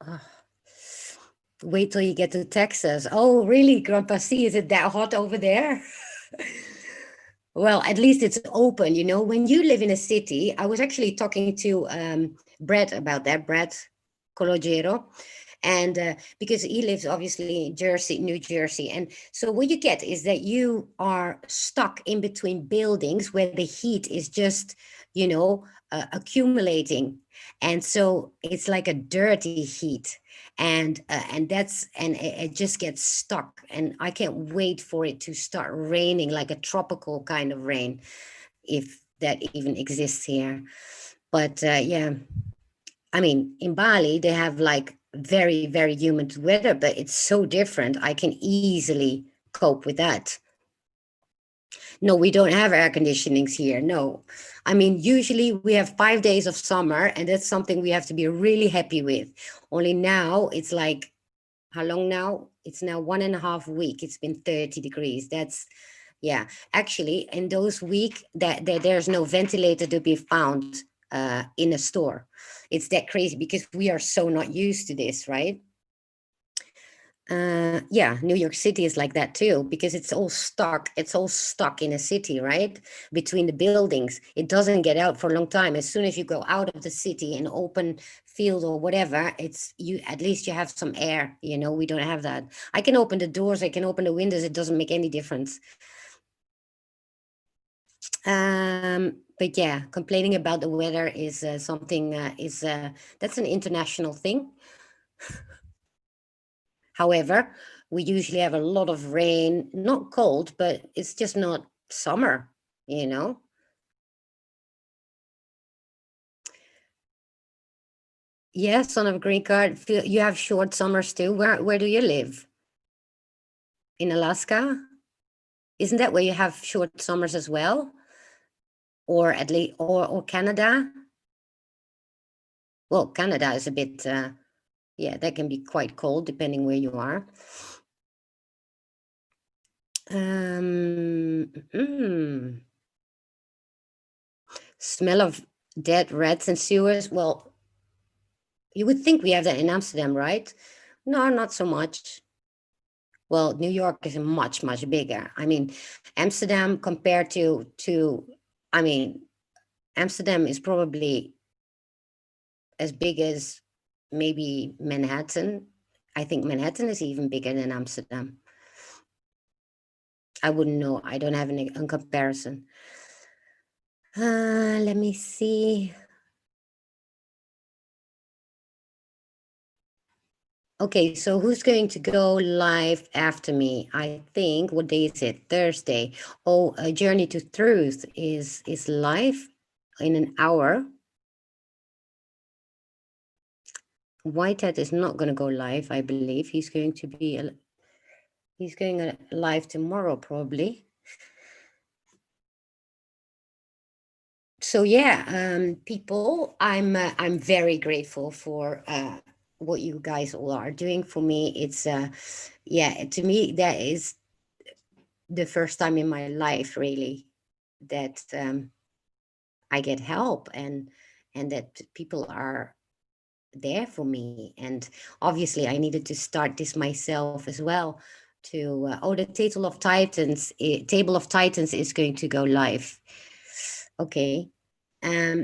Oh, wait till you get to Texas. Oh, really, Grandpa C? Is it that hot over there? Well, at least it's open. You know, when you live in a city, I was actually talking to Brett about that, Brett Cologero, and because he lives obviously in Jersey, New Jersey. And so what you get is that you are stuck in between buildings where the heat is just, you know, accumulating. And so it's like a dirty heat, and that's, and it just gets stuck, and I can't wait for it to start raining, like a tropical kind of rain, if that even exists here. But yeah, I mean, in Bali they have like very, very humid weather, but it's so different. I can easily cope with that. No, we don't have air conditionings here. No. I mean, usually we have 5 days of summer, and that's something we have to be really happy with. Only now it's like, how long now? It's now 1.5 week. It's been 30 degrees. That's, yeah. Actually, in those week that there's no ventilator to be found in a store. It's that crazy because we are so not used to this, right? Yeah, New York City is like that too, because it's all stuck in a city, right, between the buildings. It doesn't get out for a long time. As soon as you go out of the city, an open field or whatever, it's you, at least you have some air. You know, we don't have that. I can open the doors, I can open the windows, it doesn't make any difference. But yeah, complaining about the weather is something is that's an international thing. However, we usually have a lot of rain, not cold, but it's just not summer, you know? Yeah, son of a green card. You have short summers too. Where do you live? In Alaska? Isn't that where you have short summers as well? Or at least, or Canada? Well, Canada is a bit, yeah, that can be quite cold depending where you are. Mm, Smell of dead rats and sewers. Well, you would think we have that in Amsterdam, right? No, not so much. Well, New York is much, much bigger. I mean, Amsterdam compared to, I mean, Amsterdam is probably as big as maybe Manhattan. I think Manhattan is even bigger than Amsterdam. I wouldn't know. I don't have any a comparison. Let me see. Okay, so who's going to go live after me? I think, what day is it? Thursday. Oh, A Journey to Truth is live in an hour. Whitehead is not going to go live, I believe. He's going to be, He's going live tomorrow, probably. So yeah, people, I'm very grateful for what you guys all are doing for me. It's yeah, to me that is the first time in my life really that I get help, and that people are there for me. And obviously I needed to start this myself as well to oh, the Table of Titans is going to go live. Okay.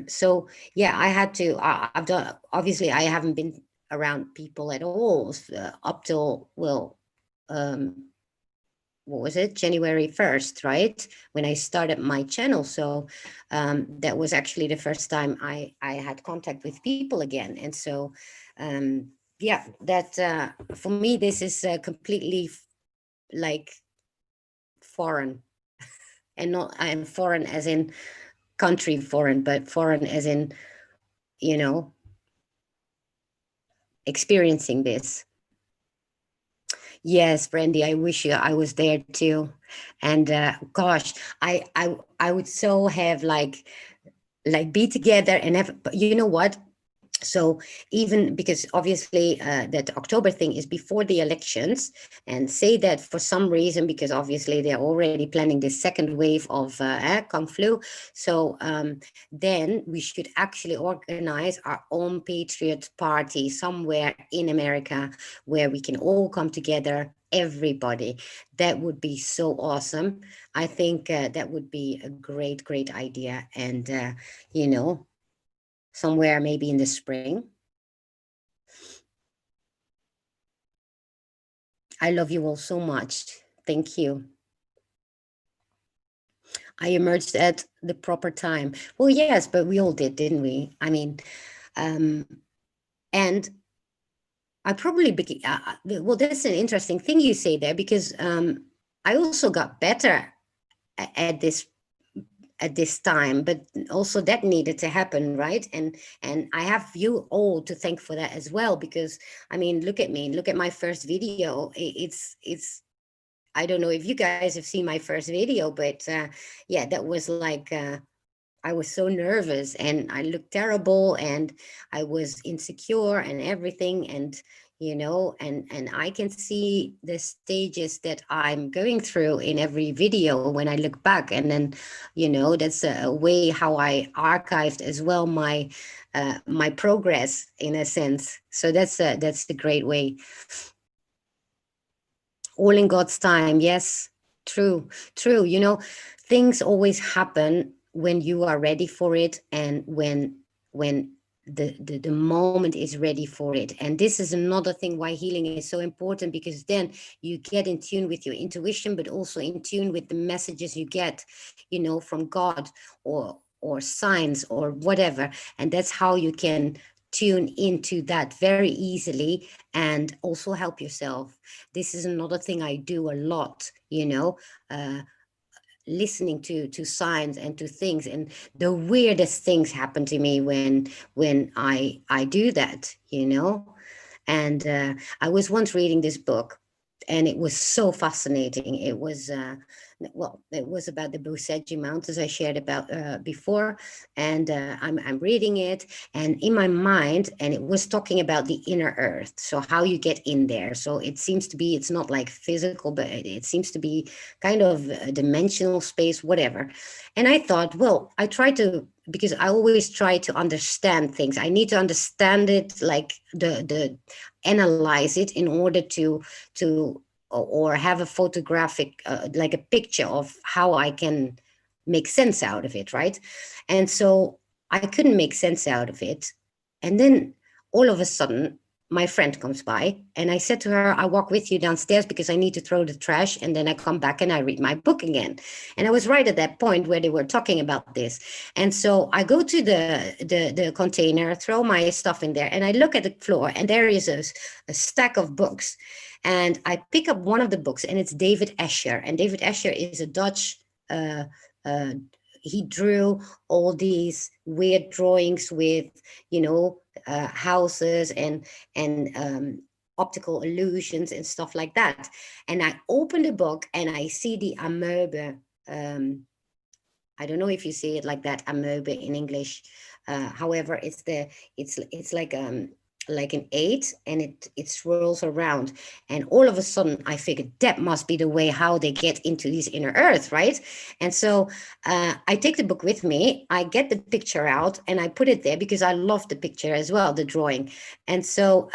So yeah, I had to I've done, obviously I haven't been around people at all up till, well, what was it, January 1st, right, when I started my channel. So that was actually the first time I had contact with people again. And so yeah, that for me this is completely like foreign, and not, I'm foreign as in country foreign, but foreign as in, you know, experiencing this. Yes, Brandy, I wish I was there too. And gosh, I would so have like be together and have, but you know what? So even because obviously that October thing is before the elections, and say that for some reason, because obviously they're already planning the second wave of Kung Flu. So then we should actually organize our own Patriot Party somewhere in America where we can all come together, everybody. That would be so awesome. I think that would be a great, great idea. And, you know, somewhere maybe in the spring. I love you all so much. Thank you. I emerged at the proper time. Well, yes, but we all did, didn't we? I mean, um, and I probably became, well, that's an interesting thing you say there, because I also got better at this time, but also that needed to happen, right? And I have you all to thank for that as well, because I mean, look at me, look at my first video. It's I don't know if you guys have seen my first video, but yeah, that was like I was so nervous and I looked terrible and I was insecure and everything. And you know, and I can see the stages that I'm going through in every video when I look back. And then, you know, that's a way how I archived as well my progress in a sense. So that's a great way. All in God's time. Yes, true, true. You know, things always happen when you are ready for it, and when the moment is ready for it. And this is another thing why healing is so important, because then you get in tune with your intuition, but also in tune with the messages you get, you know, from God or signs or whatever. And that's how you can tune into that very easily and also help yourself. This is another thing I do a lot, you know, listening to signs and to things, and the weirdest things happen to me when I do that, you know. And I was once reading this book, and it was so fascinating. It was well, it was about the Buseji Mountains I shared about before, and I'm reading it, and in my mind, and it was talking about the inner earth, so how you get in there. So it seems to be, it's not like physical, but it seems to be kind of a dimensional space, whatever. And I thought, well, I try to, because I always try to understand things. I need to understand it, like the analyze it in order to or have a photographic like a picture of how I can make sense out of it, right? And so I couldn't make sense out of it. And then all of a sudden my friend comes by, and I said to her, I walk with you downstairs because I need to throw the trash, and then I come back and I read my book again. And I was right at that point where they were talking about this. And so I go to the container, throw my stuff in there, and I look at the floor, and there is a stack of books. And I pick up one of the books, and it's David Escher. And David Escher is a Dutch uh, uh, he drew all these weird drawings with, you know, houses and optical illusions and stuff like that. And I open the book and I see the amoeba. I don't know if you see it like that, amoeba in English. However, it's like an 8, and it swirls around. And all of a sudden I figured that must be the way how they get into this inner earth, right? And so I take the book with me, I get the picture out and I put it there because I love the picture as well, the drawing. And so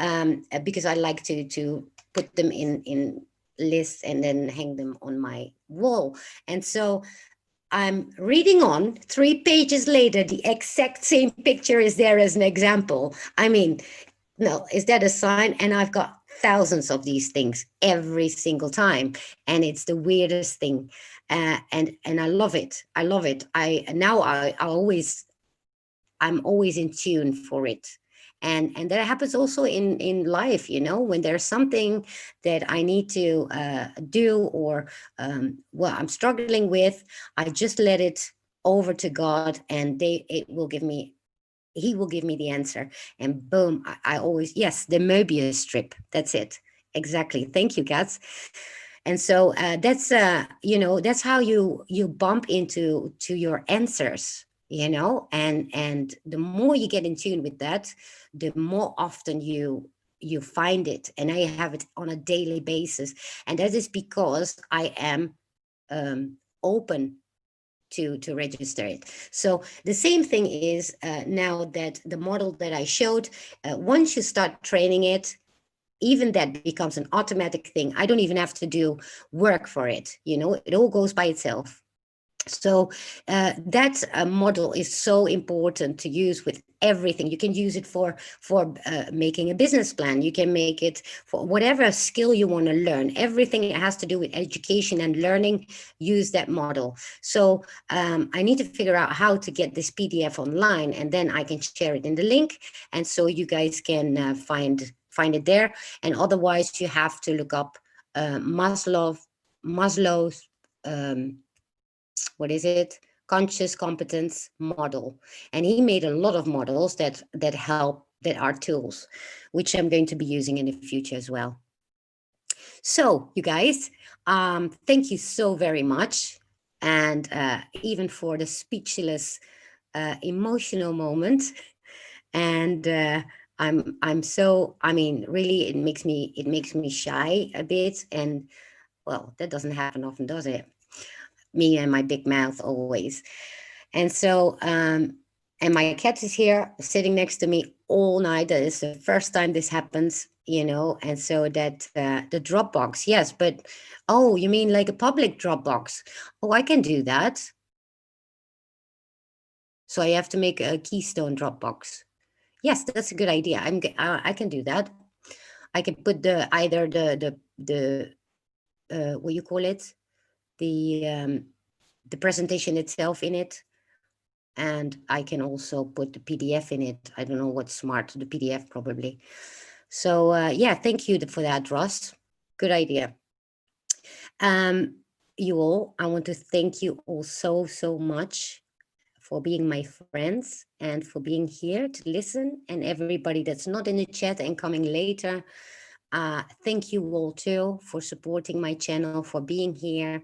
because I like to put them in lists and then hang them on my wall. And so I'm reading on, 3 pages later, the exact same picture is there as an example. I mean, no, is that a sign? And I've got thousands of these things every single time. And it's the weirdest thing. And I love it. I love it. I'm always in tune for it. And that happens also in life, you know, when there's something that I need to do, or well, I'm struggling with, I just let it over to God, and he will give me the answer. And boom, I always, yes, the Mobius strip, that's it. Exactly. Thank you, Katz. And so that's you know, that's how you bump into your answers, you know. And the more you get in tune with that, the more often you find it. And I have it on a daily basis, and that is because I am open to register it. So the same thing is now that the model that I showed, once you start training it, even that becomes an automatic thing. I don't even have to do work for it. You know, it all goes by itself. So that model is so important to use with everything. You can use it for making a business plan. You can make it for whatever skill you want to learn. Everything that has to do with education and learning, use that model. So I need to figure out how to get this PDF online, and then I can share it in the link, and so you guys can find it there. And otherwise, you have to look up Maslow's what is it? Conscious competence model. And he made a lot of models that are tools, which I'm going to be using in the future as well. So you guys, thank you so very much. And even for the speechless, emotional moment. And I'm so, I mean, really, it makes me shy a bit. And well, that doesn't happen often, does it? Me and my big mouth always. And so, and my cat is here sitting next to me all night. That is the first time this happens, you know. And so that the Dropbox, yes, but oh, you mean like a public Dropbox? Oh, I can do that. So I have to make a Keystone Dropbox. Yes, that's a good idea. I can do that. I can put either the what you call it, the presentation itself in it, and I can also put the PDF in it. I don't know what's smart, the PDF probably. So yeah, thank you for that, Ross. Good idea. You all, I want to thank you all so much for being my friends and for being here to listen, and everybody that's not in the chat and coming later. Thank you all too for supporting my channel, for being here,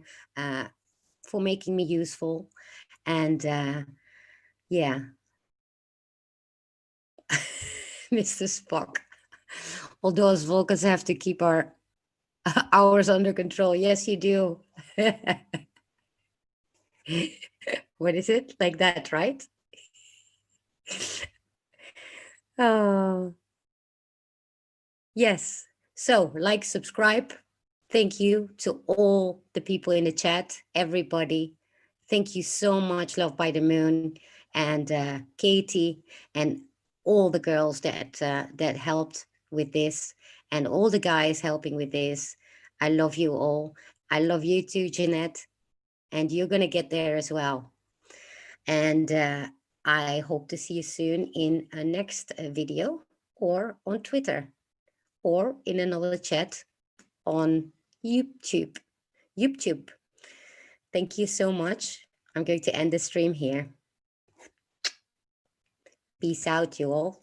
for making me useful. And yeah, Mr. Spock. Although us Vulcans have to keep our hours under control. Yes, you do. What is it? Like that, right? Oh, yes. So like, subscribe. Thank you to all the people in the chat, everybody. Thank you so much, Love by the Moon, and Katie, and all the girls that helped with this, and all the guys helping with this. I love you all. I love you too, Jeanette, and you're gonna get there as well. And I hope to see you soon in a next video, or on Twitter, or in another chat on YouTube. YouTube. Thank you so much. I'm going to end the stream here. Peace out, you all.